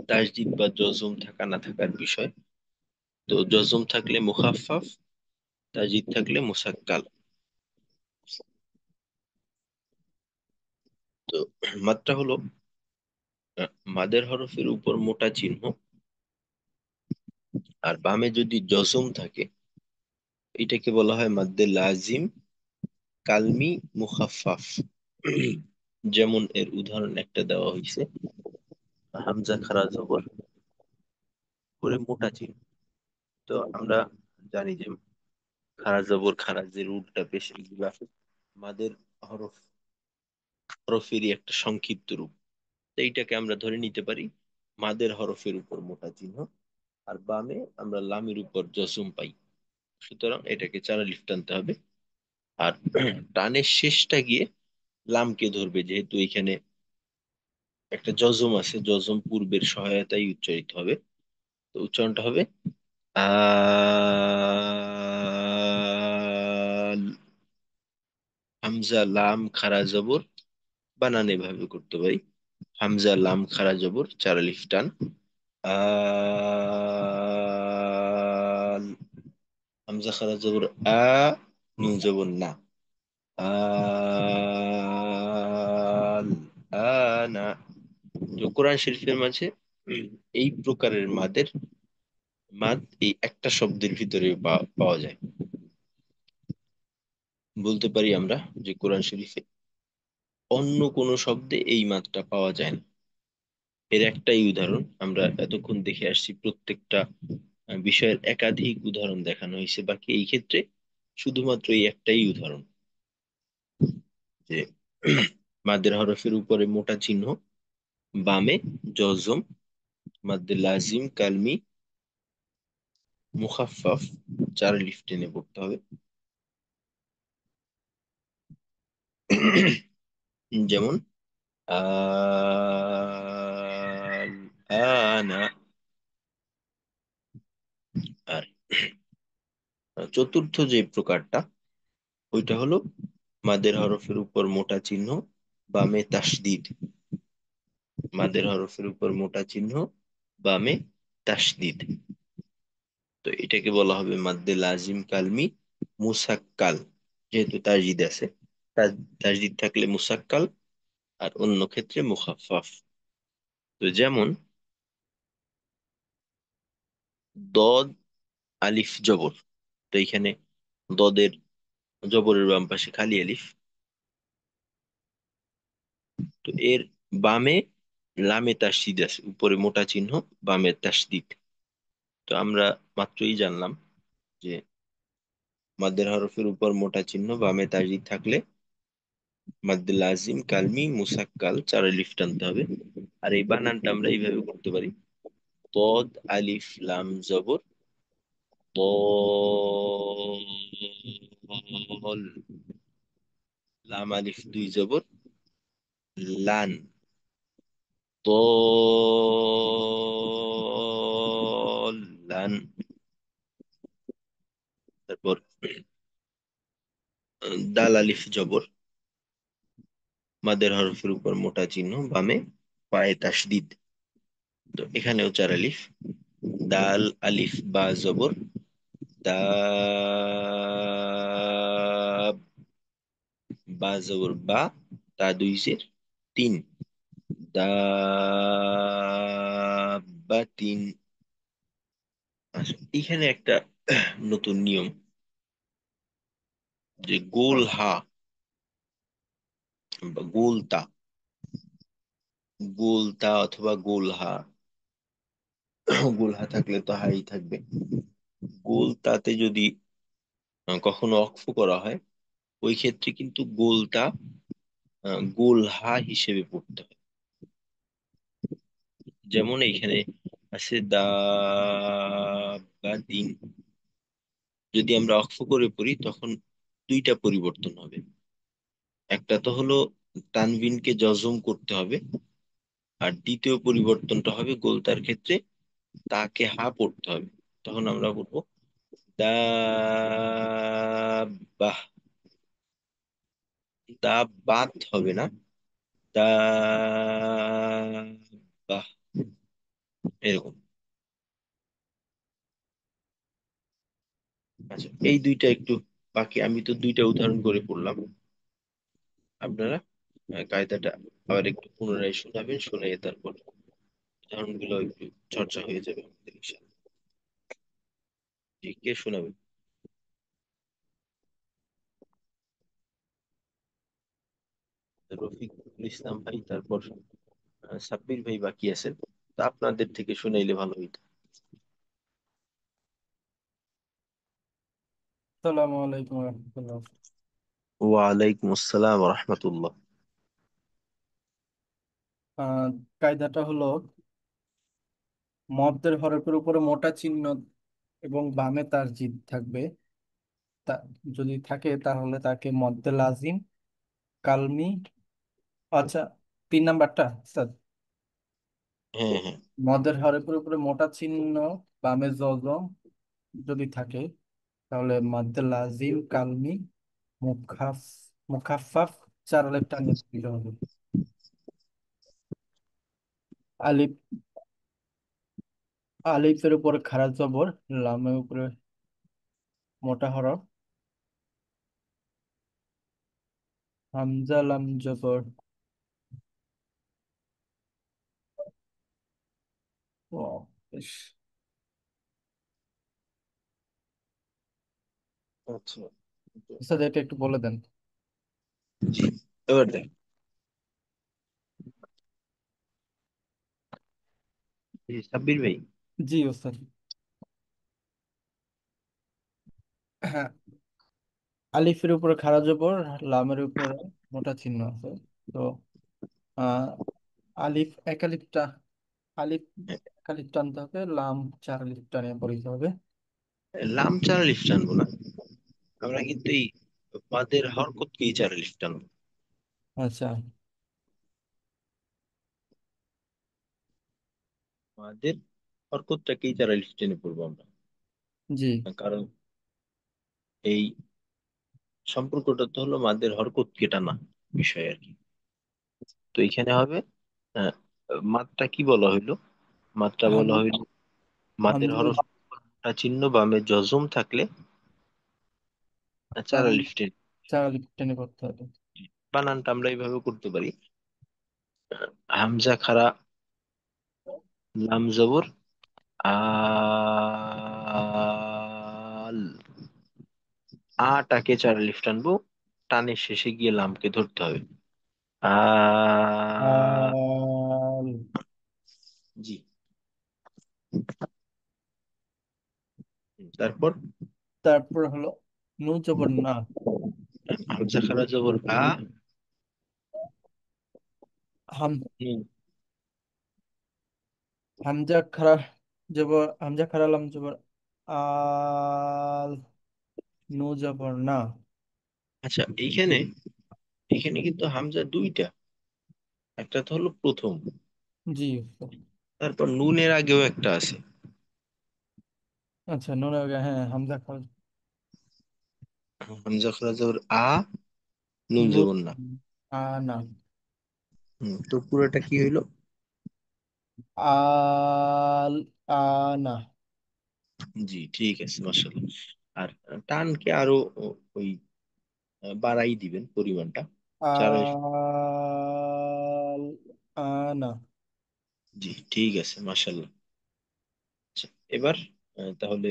তাসদিদ বা জজম থাকা না থাকার বিষয়। তো জজম থাকলে মুখাফফাফ, তাজিদ থাকলে মুসাক্কাল। তো মাত্রা হলো মাদের হরফের উপর মোটা চিহ্ন আর বামে যদি জজম থাকে এটাকে বলা হয় মাদ্দে লাজিম কালমি মুখাফফাফ। যেমন এর উদাহরণ একটা দেওয়া হয়েছে, হামজা খারা জবর করে মোটা চিহ্ন। তো আমরা জানি যে খারা জবর খারা যে রুটটা পেশ এগুলা মাদের হরফ হরফেরই একটা সংক্ষিপ্ত রূপ। তো এইটাকে আমরা ধরে নিতে পারি মাদের হরফের উপর মোটা চিহ্ন আর বামে আমরা লামের উপর জজম পাই। সুতরাং এটাকে চার আলিফ টানতে হবে। আর টানের শেষটা গিয়ে লামকে ধরবে, যেহেতু এখানে একটা জজম আছে, জজম পূর্বের সহায়তায় উচ্চারিত হবে। তো উচ্চারণটা হবে আল। হামজা লাম খারা জবর বানান এভাবে করতে পারি, হামজা লাম খারা জবর চার আলিফ টান আল। হামজা খারা জবর আ, নুন জবর না, আল আনা। তো কোরআন শরীফের মাঝে এই প্রকারের মাদ এই একটা শব্দের ভিতরে পাওয়া যায়। বলতে পারি আমরা যে কোরআন শরীফে অন্য কোন শব্দে এই মাদটা পাওয়া যায় না। এর একটাই উদাহরণ আমরা এতক্ষণ দেখে আসছি, প্রত্যেকটা বিষয়ের একাধিক উদাহরণ দেখানো হয়েছে, বাকি এই ক্ষেত্রে শুধুমাত্র এই একটাই উদাহরণ, যে মাদের হরফের উপরে মোটা চিহ্ন, বামে জজম, মাদ্দে লাজিম কালমি মুখাফফাফ, চার আলিফ টেনে পড়তে হবে। যেমন আল আনা। আর চতুর্থ যে প্রকারটা ওইটা হলো মাদের হরফের উপর মোটা চিহ্ন, বামে তাসদিদ। মাদের হরফের উপর মোটা চিহ্ন, বামে তাসদিদ। তো এটাকে বলা হবে মাদ্দে লাজিম কালমি মুসাক্কাল। যেহেতু তাসদিদ আছে, তাসদিদ থাকলে মুসাক্কাল আর অন্য ক্ষেত্রে মুখাফফাফ। তো যেমন দদ আলিফ জবর, তো এখানে দদের জবরের বাম পাশে খালি আলিফ, তো এর বামে লামে তাসদিদ আছে, উপরে মোটা চিহ্ন, বামে তাসদিদ। তো আমরা মাত্রই জানলাম যে মাদের হরফের উপর মোটা চিহ্ন, বামে তাসদিদ থাকলে মাদ্দে লাজিম কালমি মুসাক্কাল চার আলিফ টানতে হবে। আর এই বানানটা আমরা এইভাবে করতে পারি, তদ আলিফ লাম জবর তল, লাম আলিফ দুই জবর লান, লান। তারপর দাল আলিফ জবর, মাদের হরফের উপর মোটা চিহ্ন, বামে পায়ে তাসদিদ। তো এখানেও চার আলিফ, দাল আলিফ বা জবর দাব, বা জবর বা, তা দুই জের তিন, দাবাতিন। আচ্ছা, এখানে একটা নতুন নিয়ম, যে গোল হা বা গোল তা, গোল তা অথবা গোল হা, গোল হা থাকলে তো হাই থাকবে। গোল তাতে যদি কখনো অক্ফ করা হয়, ওই ক্ষেত্রে কিন্তু গোলটা গোল হা হিসেবে পড়তে হয়। যেমন এইখানে আছে দাবাতিন, যদি আমরা অক্ফ করে পড়ি তখন দুইটা পরিবর্তন হবে। একটা তো হলো তানবিনকে জজম করতে হবে, আর দ্বিতীয় পরিবর্তনটা হবে গোলতার ক্ষেত্রে তাকে হা পড়তে হবে। তখন আমরা বলবো দাবাহ, দাবাত হবে না, দাবাহ, এরকম। আচ্ছা, এই দুইটা একটু বাকি, আমি তো দুইটা উদাহরণ করে পড়লাম, আপনারা কায়দাটা আবার একটু পুনরায় শোনাবেন, শুনে তারপর উদাহরণগুলো একটু চর্চা হয়ে যাবে আমাদের ইনশাআল্লাহ। জি, কে শোনাবেন? রফিকুল ইসলাম ভাই, তারপর সাব্বির ভাই বাকি আছেন। তা আপনাদের থেকে শুনাইলে ভালো হইতো। আসসালামু আলাইকুম রহমতুল্লাহ। ওয়ালাইকুম আসসালাম রহমতুল্লাহ। আহ কায়দাটা হলো মদ্যের হরফের উপরে মোটা চিহ্ন এবং বামে তার জিদ থাকবে। তা যদি থাকে তাহলে তাকে মদ্দে লাজিম কালমি। আচ্ছা, 3 নাম্বারটা স্যার। হ্যাঁ, হ্যাঁ। মদ্যের হরফের উপরে মোটা চিহ্ন বামে জজম যদি থাকে তাহলে মদ্দে লাজিম কালমি মুখাফ মুখাফাফ 4 আলিফ টানিয়ে দিতে হবে। আলিফ আলিফের উপরে খাড়া জবর, লামের উপরে মোটা হরফ, হামজা লাম জবর ও বেশ। আচ্ছা। স্যার এটা একটু বলে দেন। জি, এবার দেখ। জি, সাব্বির ভাই। জি ওস্তাদ। হ্যাঁ, আলিফের উপরে খাড়া জবর, লামের উপরে মোটা চিহ্ন আছে। তো আহ আলিফ এক আলিফটা, আলিফ এক আলিফ টানতে হবে, লাম 4 আলিফ টানিয়ে পড়তে হবে। লাম চারা লিফ টানবো না, আমরা কিন্তু এই বাদের হরকতকেই চারা লিফ টানবো। আচ্ছা। বাদের হরকতটাকেই চারা লিফ টেনে পড়বো আমরা। জি। কারণ এই সম্পর্কটা তো হলো মাদের হরকতকে টানা বিষয় আর কি। তো এখানে হবে আহ, মাত্রা কি বলা হইলো? মাত্রা হাম বলা হইলো মাদের হামজা হরফটা চিহ্ন বামে জজম থাকলে চারা তাহলে লিফ টেনে। 4 আলিফ টেনে পড়তে হবে। বানানটা আমরা এইভাবে করতে পারি। হামজা খাড়া, লাম জবর, আল, আটাকে চার লিফ টানবো, টানের শেষে গিয়ে লামকে ধরতে হবে। আ, আল জি। তারপর তারপর হলো নু জবর না। হামজা খাড়া জবর আ, হাম নুন। হামজা খাড়া জবর, হামজা খাড়া লাম জবর আল, নু জবর না। আচ্ছা, এইখানে এখানে কিন্তু হামজা দুইটা, একটা তো হলো প্রথম, জি। তারপর নুনের আগেও একটা আছে। আচ্ছা, নুন আগে, হ্যাঁ হামজা খাড়া হামজা খাড়া জবর আ, নুন নু জবর না। না। তো পুরোটা কি হইলো? আল আনা। জি, ঠিক আছে, মাশাআল্লাহ। আর টানকে আরো ওই বাড়াই দিবেন পরিমাণটা। চার। আল আনা। জি, ঠিক আছে, মাশাআল্লাহ। আচ্ছা, এবার তাহলে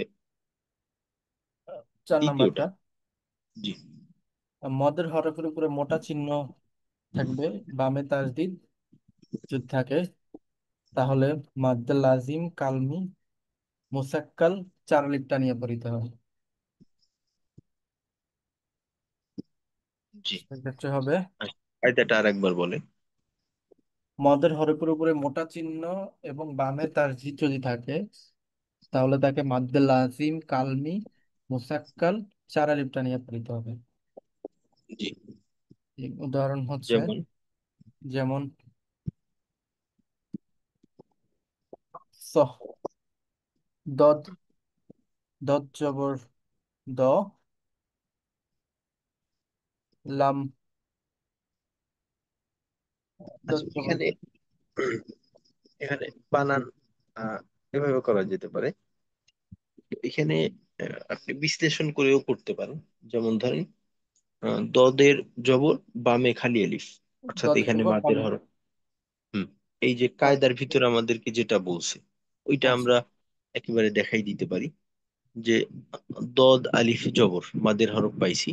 4 নাম্বারটা। দ্বিতীয়টা। জি, মদের হরফের উপরে মোটা চিহ্ন থাকবে, বামে তাসদিদ যদি থাকে তাহলে মাদ্দে লাজিম কালমি মুসাক্কাল 4 আলিফ টানিয়ে পড়িতে হয়। জি। সেক্ষেত্রে হবে আচ্ছা, কায়দাটা আর একবার বলে। মদের হরফের উপরে মোটা চিহ্ন এবং বামে তাসদিদ যদি থাকে তাহলে তাকে মাদ্দে লাজিম কালমি মুসাক্কাল 4 আলিফ টানিয়ে পড়িতে হবে। জি। উদাহরণ হচ্ছে যেমন যেমন সহ, দদ, দদ জবর দ, লাম, দদ আচ্ছা, জবর এখানে এখানে বানান আহ, এভাবে করা যেতে পারে। এখানে আপনি বিশ্লেষণ করেও করতে পারেন। যেমন ধরেন দদের জবর বামে খালি আলিফ, অর্থাৎ দদের এখানে উপর মাদের বামে। হরফ। হুম। এই যে কায়দার ভিতরে আমাদেরকে যেটা বলছে ওইটা আচ্ছা, আমরা একেবারে দেখাই দিতে পারি যে দদ আলিফ জবর মাদের হরফ পাইছি,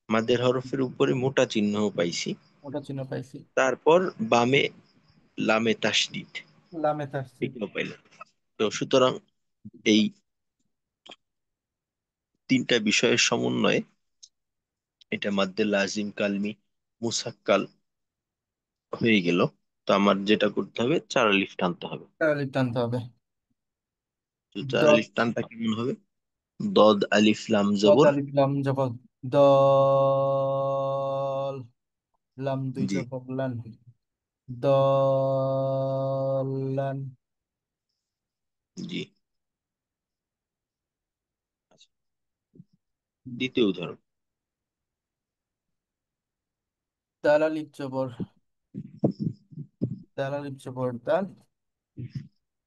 মাদের হরফের উপরে মোটা চিহ্ন পাইছি, ওটা চিহ্ন পাইছি। তারপর বামে লামে তাসদিদ লামে তাসদিদ। এটাও পাইলাম। তো সুতরাং এই তিনটা বিষয়ের সমন্বয়ে এটা মাদ্দে লাজিম কালমি মুসাক্কাল হয়ে গেল। তো আমার যেটা করতে হবে চার আলিফ টানতে হবে। তাহলে টানতে হবে। তো চার দদ আলিফ টানটা কেমন হবে? দদ আলিফ লাম দদ জবর। আলিফ লাম জবর দল, লাম দুই জি জবর লান, দলান। জি। আচ্ছা, দ্বিতীয় উদাহরণ। দাল আলিফ জবর, দাল আলিফ জবর দাল,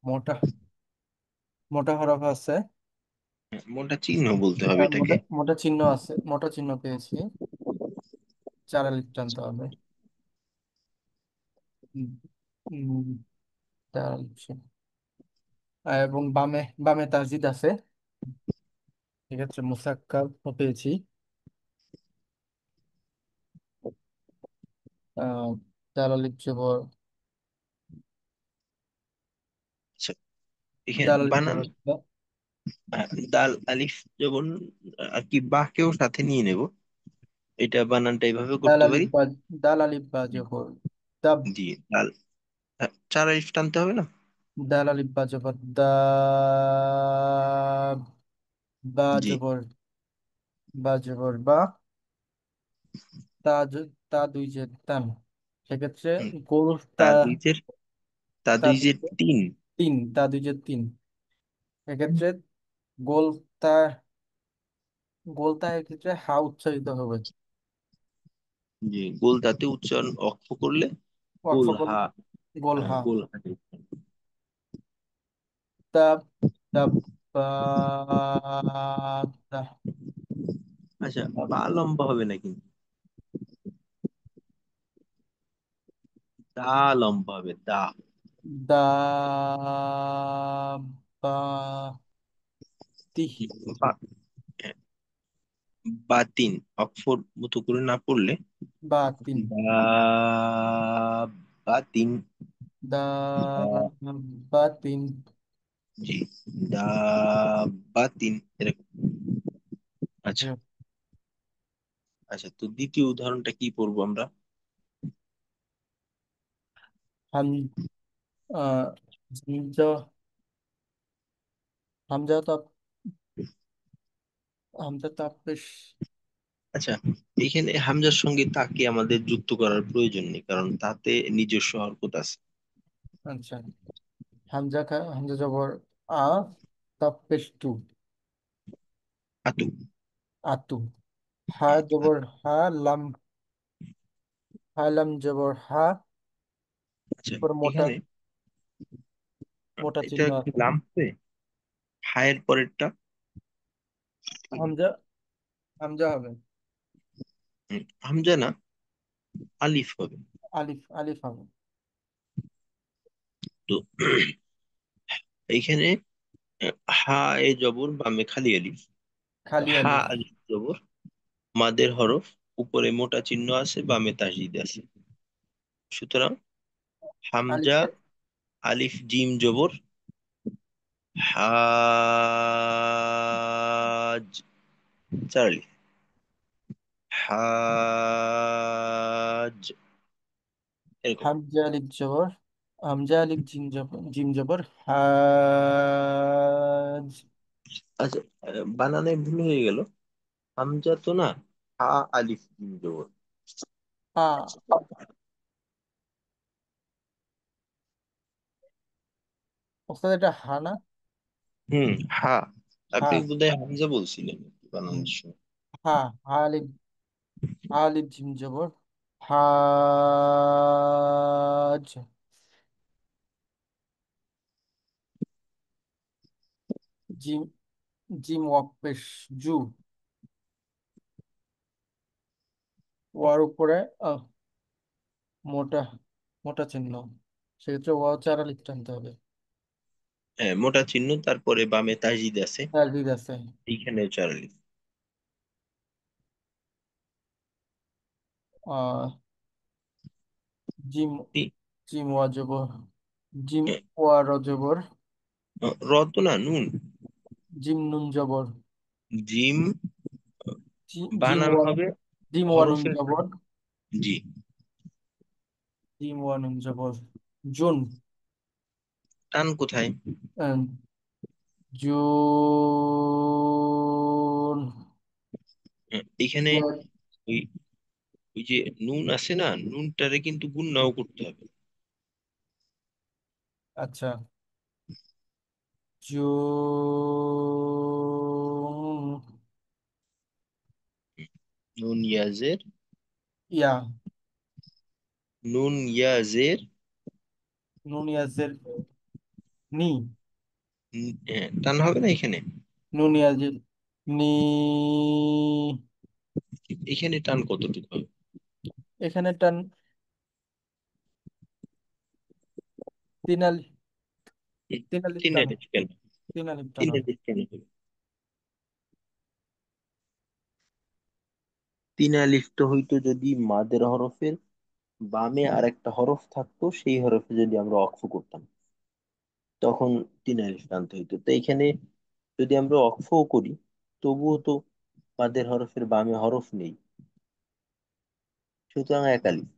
মোটা মোটা হরফ আছে। মোটা চিহ্ন বলতে হবে এটাকে। মোটা মোটা চিহ্ন আছে, মোটা চিহ্ন পেয়েছি। চার আলিফ টানতে হবে। উম, উম, দাল আলিফ এবং বামে বামে তাসদিদ আছে। এক্ষেত্রে মুসাক্কাল পেয়েছি। আহ দাল আলিফ জবর, আচ্ছা, এখানে দাল আলিফ বানান জবর দা, দাল আলিফ যেমন আর কি বাকেও সাথে নিয়ে নেব, এটা বানানটা এইভাবে দাল করতে পারি। আলিফ বা, দাল আলিফ বা জবর দাব, জি দাল, চার আলিফ টানতে হবে না? দাল আলিফ বা জবর দাব, বা জি। জবর, বা জবর বা, তা দুই জের তান। সেক্ষেত্রে হুম, গোল তা, তাবিজের তা দুই তাবিজের জের তিন। তিন, তা দুই জের তিন। এক্ষেত্রে গোল তা, গোল তা এক্ষেত্রে হা উচ্চারিত হবে। জি, গোল দাঁতে উচ্চারণ অক্ষ করলে ওয়াকফ গোল করলে হা। গোল হা। গোল হা। তাব, তাব বা, তা, আচ্ছা, বা লম্বা হবে না কিন্তু, দা লম্বা হবে দা। দা, বা, তি, বা, হ্যাঁ, বা তিন অক্ষর মতো করে না পড়লে বা তিন, বা, বা তিন। দা, বা- বা তিন। জি, দা বা তিন এরকম। আচ্ছা। আচ্ছা, তো দ্বিতীয় উদাহরণটা কি পড়বো আমরা? হাম, আহ, হামজা, হামজা তো, হামজা তো বেশ। আচ্ছা, এখানে হামজার সঙ্গে তাকে আমাদের যুক্ত করার প্রয়োজন নেই, কারণ তাতে নিজস্ব হরকত আছে। আচ্ছা, হামজা হামজা জবর আ, তাপ পেশ টু, আতু। আতু। হা জবর হা, লাম, হা লাম জবর হা, আচ্ছা, পর মোটা, এখানে মোটা এটা চিহ্ন কি আছে। লাম হবে? হায়ের পরেরটা হামজা, হামজা হবে। হামজা না, আলিফ হবে। আলিফ, আলিফ হবে। তো এইখানে হা এ জবর বামে খালি আলিফ। তো খালি হা আলিফ। আলিফ জবর মাদের হরফ, উপরে মোটা চিহ্ন আছে, বামে তাসদিদ আছে। সুতরাং হামজা আলিফে, আলিফ জিম জবর হাজ, চার আলিফ, হাজ এরকম। হামজা আলিফ জবর, হামজা আলিফ জিম জবর, জিম জবর হাজ। আচ্ছা, বানানে ভুল হয়ে গেল, হামজা তো না, হা আলিফ জিম জবর। আ, ওস্তাদ এটা হা না? হুম, হা। হা, আপনি বোধহয় হামজা বলছিলেন হুম, বানানোর সময়। হা, হা আলিফ, হা আলিফ জিম জবর হাজ। জিম, জিম ওয়াক পেশ জু, ওয়ার উপরে আহ, মোটা মোটা চিহ্ন, সেক্ষেত্রে ওয়াও চার আলিফ টানতে হবে। হ্যাঁ, মোটা চিহ্ন, তারপরে বামে তাসদিদ আছে, তাজদিদ আছে। এইখানে 4 আলিফ। আহ জিম, টি- জিম ওয়া জবর, জিম হ্যাঁ, ওয়া র জবর, র তো না, নুন। জিম নুন জবর, জিম জিম বানান ওয়া, হবে জিম ওয়া নুন হরফের। জবর, জি। জিম ওয়া নুন জবর, জুন, টান কোথায়? আহ, জুন, এখানে ওই ওই যে নুন আছে না, নুনটারে কিন্তু গুণনাও করতে হবে। আচ্ছা, জুন, নুন ইয়াজের, ইয়া, নুন ইয়াজের, নুন ইয়াজের নি, টান হবে না এখানে। নুন ইয়াজের নি, এখানে টান কতটুকু হবে? এখানে টান তিন আলিফ, হুম, তিন আলিফ তিন টান, আলিফ কেন? তিন আলিফ টান তিন হবে। আলিফ কেন হবে? 3 আলিফ তো হইতো যদি মাদের হরফের বামে আর একটা হরফ থাকতো, সেই হরফে যদি আমরা অক্ফ করতাম, তখন 3 আলিফ টানতে হইতো। তো এখানে যদি আমরা অক্ফও করি, তবুও তো মাদের হরফের বামে হরফ নেই, সুতরাং 1 আলিফ।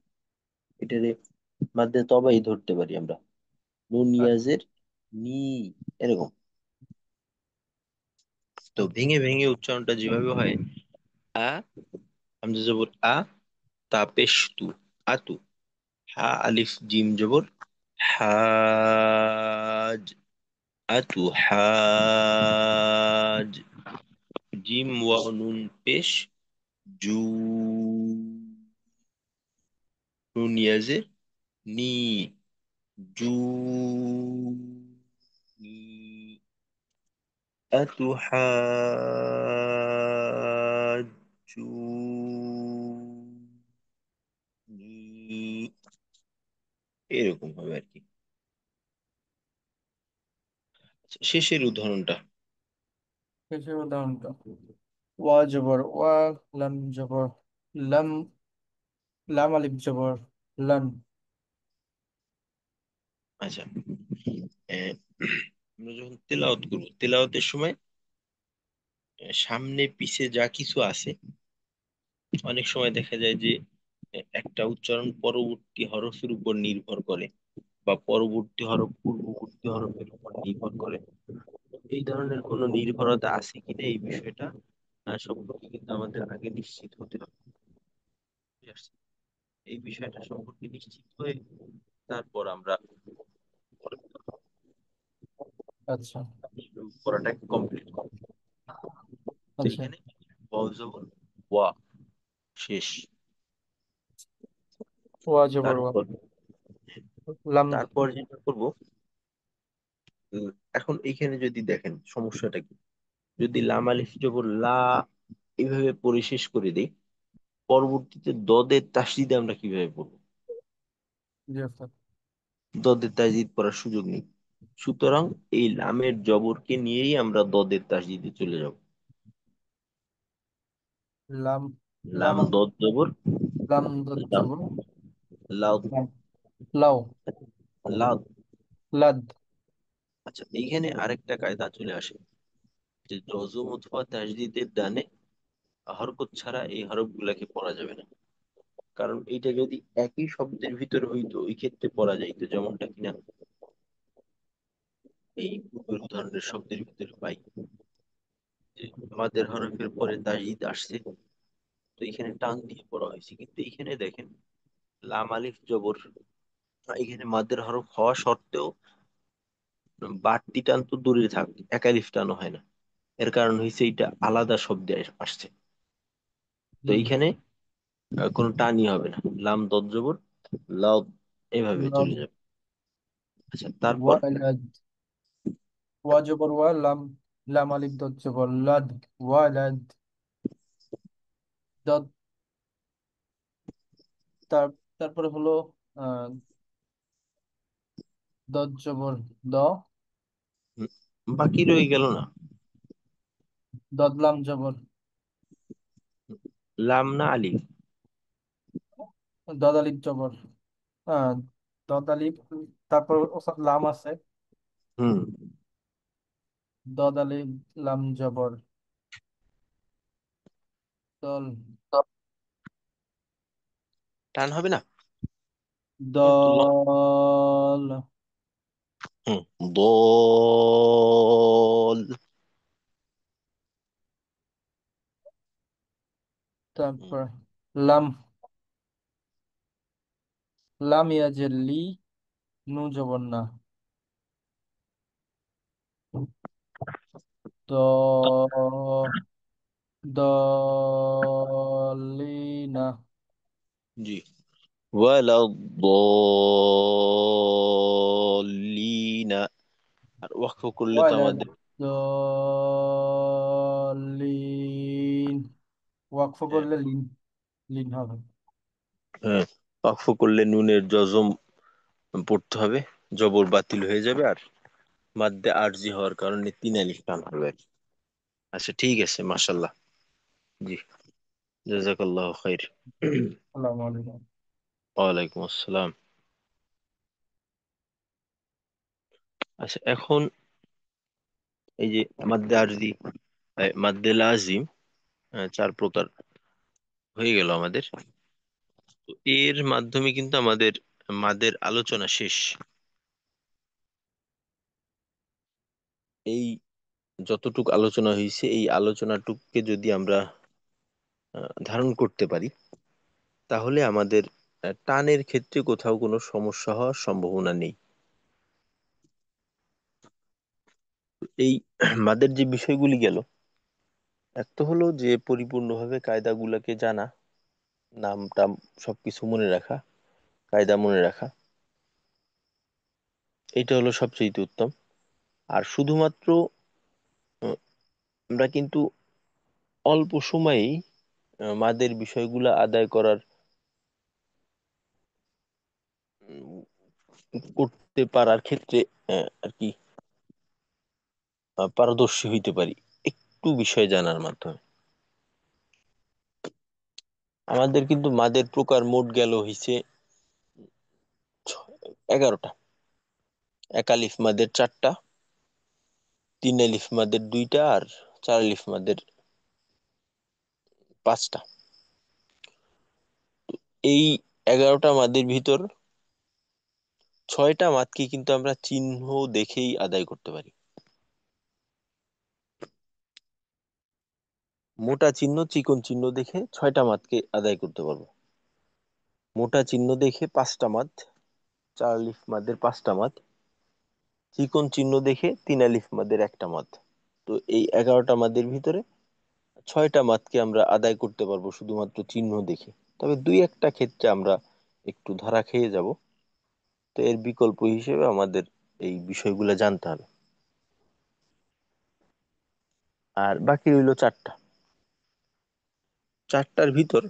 এটারে মাদ্দে তবাই ধরতে পারি আমরা, নুন আচ্ছা, ইয়াজের নি, এরকম। তো আচ্ছা, ভেঙে ভেঙে উচ্চারণটা যেভাবে হয়, আ, হামজা জবর আ, তা পেশ তু, আতু, হা আলিফ জিম জবর হাজ, আতু হাজ, জিম ওয়া নুন পেশ জু, নুন ইয়াজের নি, জু, নি, আতু এরকম হবে আর কি। আচ্ছা, শেষের উদাহরণটা। শেষের উদাহরণটা, ওয়া জবর ওয়া, লাম জবর লাম, লাম আলিফ জবর লান, আচ্ছা, আহ, আমরা যখন তেলাওয়াত করবো, তেলাওয়াতের সময় সামনে পিছে যা কিছু আছে, অনেক সময় দেখা যায় যে একটা উচ্চারণ পরবর্তী হরফের উপর নির্ভর করে, বা পরবর্তী হরফ পূর্ববর্তী হরফের উপর নির্ভর করে। এই ধরনের কোনো নির্ভরতা আছে কিনা, এই বিষয়টা সম্পর্কে কিন্তু আমাদের আগে নিশ্চিত হতে হবে। বুঝে আসছে? এই বিষয়টা সম্পর্কে নিশ্চিত হয়ে তারপর আমরা আচ্ছা, পড়াটা কমপ্লিট করব। তো আচ্ছা, এখানে ওয়াও জবর ওয়া, শেষ। ওয়া জবর ওয়া, তারপর লাম, তারপর যেটা করব, উম, এখন এইখানে যদি দেখেন সমস্যাটা কি, যদি লাম আলিফ জবর লা এইভাবে পড়ে শেষ করে দেই, পরবর্তীতে দদের তাসদিদে আমরা কিভাবে পড়বো? জি ওস্তাদ। দদের তাসদিদ পড়ার সুযোগ নেই। সুতরাং এই লামের জবরকে নিয়েই আমরা দদের তাসদিদে চলে যাব। লাম, লাম, লাম দদ জবর লাম দত লাম, জবর লাউ, লাম, লাও, লাউ। লাদ, আচ্ছা, এইখানে আরেকটা কায়দা চলে আসে, যে জজম অথবা তাসদিদের ডানে হরকত ছাড়া এই হরফ গুলাকে পড়া যাবে না। কারণ এইটা যদি একই শব্দের ভিতরে হইতো, ওই ক্ষেত্রে পড়া যাইতো, যেমনটা কিনা এই পূর্বের উদাহরণের শব্দের ভিতরে পাই, যে আমাদের হরফের পরে তাসদিদ আসছে, তো এখানে টান দিয়ে পড়া হয়েছে। কিন্তু এখানে দেখেন, লাম আলিফ জবর, এখানে মাদের হরফ হওয়া সত্ত্বেও বাড়তি টান তো দূরে থাক, একালিফ টানও হয় না। এর কারণ হচ্ছে এটা আলাদা শব্দে আসছে। তো হুম, এইখানে কোনো টানই হবে না, লাম দদ জবর লাউ, এভাবে লাদ, চলে যাবে। আচ্ছা, তারপর ওয়ালাদ, ওয়া জবর ওয়া, লাম, লাম আলিফ দত জবর লাদ, ওয়ালাদ, দত, তার তারপরে হলো আহ দত জবর দ, হুম, বাকি রয়ে গেল না। দদলাম জবর লাম না আলিফ? দদালিপ জবর আহ দদালিপ, তারপর ওসাদ লাম আছে, হুম। দদালিপ লাম জবর দল, টান হবে না? আমার তো দল, হুম, দল। হুম, তারপর লাম, লাম ইয়াজের লি, নু জবর না, দ, দলিনা, জি। ওয়ালা দলিনা। আর ওয়াকফ করলে তো ওয়ালা আমাদের দলিন, ওয়াকফ হ্যাঁ, করলে লিন, লিন হবে। হ্যাঁ, ওয়াকফ করলে নুনের জজম পড়তে হবে, জবর বাতিল হয়ে যাবে, আর মাদ্দে আরজি হওয়ার কারণে তিন আলিফ টান হবে আর কি। আচ্ছা ঠিক আছে, মাশাল্লাহ। জি, জাযাকাল্লাহু খাইর। আসসালামু আলাইকুম। ওয়ালাইকুম আসসালাম। আচ্ছা এখন এই যে মাদ্দে আরজি, মাদ্দে লাজিম, চার প্রকার হয়ে গেল আমাদের। তো এর মাধ্যমে কিন্তু আমাদের মাদের আলোচনা শেষ। এই যতটুক আলোচনা হয়েছে, এই আলোচনাটুককে যদি আমরা ধারণ করতে পারি, তাহলে আমাদের টানের ক্ষেত্রে কোথাও কোনো সমস্যা হওয়ার সম্ভাবনা নেই। এই মাদের যে বিষয়গুলি গেল, এক তো হলো যে পরিপূর্ণভাবে কায়দাগুলোকে জানা, নাম টাম সবকিছু মনে রাখা, কায়দা মনে রাখা, এটা হলো সবচেয়ে উত্তম। আর শুধুমাত্র আমরা কিন্তু অল্প সময়েই মাদের বিষয়গুলো আদায় করার করতে পারার ক্ষেত্রে আর কি পারদর্শী হইতে পারি একটু বিষয় জানার মাধ্যমে। আমাদের কিন্তু মাদের প্রকার মোট গেল হইছে 11টা। এক আলিফ মাদের 4টা, তিন আলিফ মাদের 2টা, আর চার আলিফ মাদের 5টা। এই 11টা মাদের ভিতর 6টা মাদকে কিন্তু আমরা চিহ্ন দেখেই আদায় করতে পারি। মোটা চিহ্ন চিকন চিহ্ন দেখে 6টা মাদকে আদায় করতে পারবো। মোটা চিহ্ন দেখে 5টা মাদ, চার আলিফ মাদের 5টা মাদ, চিকন চিহ্ন দেখে তিন আলিফ মাদের 1টা মাদ। তো এই 11টা মাদের ভিতরে 6টা মাদকে আমরা আদায় করতে পারবো শুধুমাত্র চিহ্ন দেখে। তবে দুই একটা ক্ষেত্রে আমরা একটু ধরা খেয়ে যাব। তো এর বিকল্প হিসেবে আমাদের এই বিষয়গুলো জানতে হবে। আর বাকি রইল 4টা। 4টার ভিতর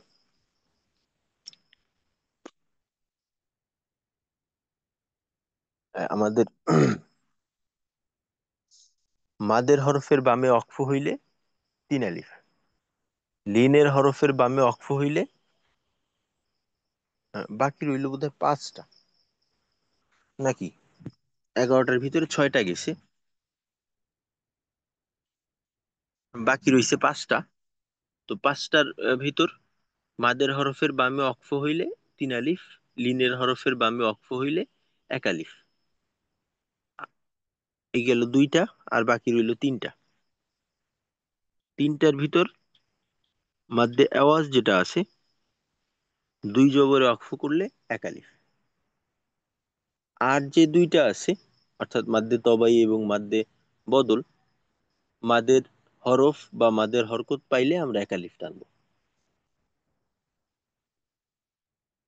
আমাদের মাদের হরফের বামে অক্ফ হইলে তিন আলিফ, লিনের হরফের বামে অক্ফ হইলে বাকি রইল বোধহয় 5টা, নাকি? 11টার ভিতরে 6টা গেছে, বাকি রইছে 5টা। তো 5টার ভিতর মাদের হরফের বামে অক্ফ হইলে তিন আলিফ, লিনের হরফের বামে অক্ফ হইলে এক আলিফ। এই গেল 2টা, আর বাকি রইল 3টা। 3টার ভিতর মাদ্দে আওয়াজ যেটা আছে, দুই জবরে অক্ফ করলে এক আলিফ। আর যে 2টা আছে, অর্থাৎ মাদ্দে তবাই এবং মাদ্দে বদল, মাদের হরফ বা মাদের হরকত পাইলে আমরা এক আলিফ টানবো।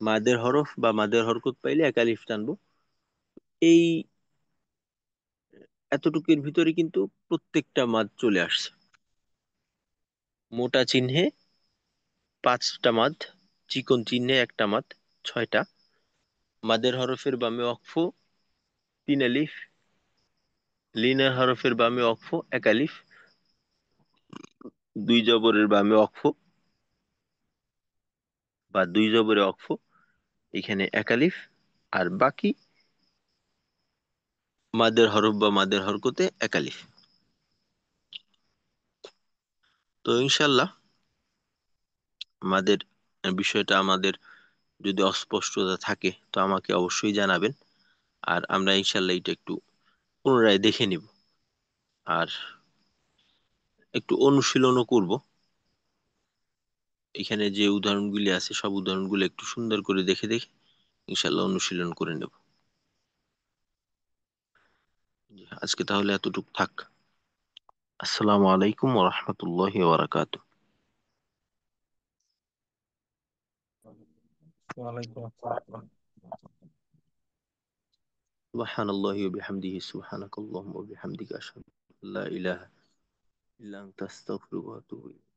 মাদের হরফ বা মাদের হরকত পাইলে এক আলিফ টানবো। এই এতটুকুর ভিতরে কিন্তু প্রত্যেকটা মাদ চলে আসছে। মোটা চিহ্নে 5টা মাদ, চিকন চিহ্নে 1টা মাদ, 6টা। মাদের হরফের বামে ওয়াকফ 3 আলিফ, লিনের হরফের বামে ওয়াকফ 1 আলিফ, 2 জবরের বামে ওয়াকফ বা 2 জবরে ওয়াকফ, এখানে 1 আলিফ। আর বাকি মাদের হরফ বা মাদের হরকতে 1 আলিফ। তো ইনশাল্লাহ আমাদের বিষয়টা আমাদের যদি অস্পষ্টতা থাকে তো আমাকে অবশ্যই জানাবেন, আর আমরা ইনশাল্লাহ এটা একটু পুনরায় দেখে নিব আর একটু অনুশীলনও করব। এখানে যে উদাহরণগুলি আছে সব উদাহরণগুলো একটু সুন্দর করে দেখে দেখে ইনশাল্লাহ অনুশীলন করে নেব। আজকে তাহলে এতটুকু থাক। আসসালামু আলাইকুম ওয়া রাহমাতুল্লাহি ওয়া বারাকাতুহু। ওয়ালাইকুম আসসালাম। সুবহানাল্লাহি ওয়া বিহামদিহি, সুবহানাকাল্লাহুম্মা ওয়া বিহামদিকা, আশহাদু আল্লা ইলাহা ইল্লা আনতা, আস্তাগফিরুকা ওয়া আতুবু ইলাইক।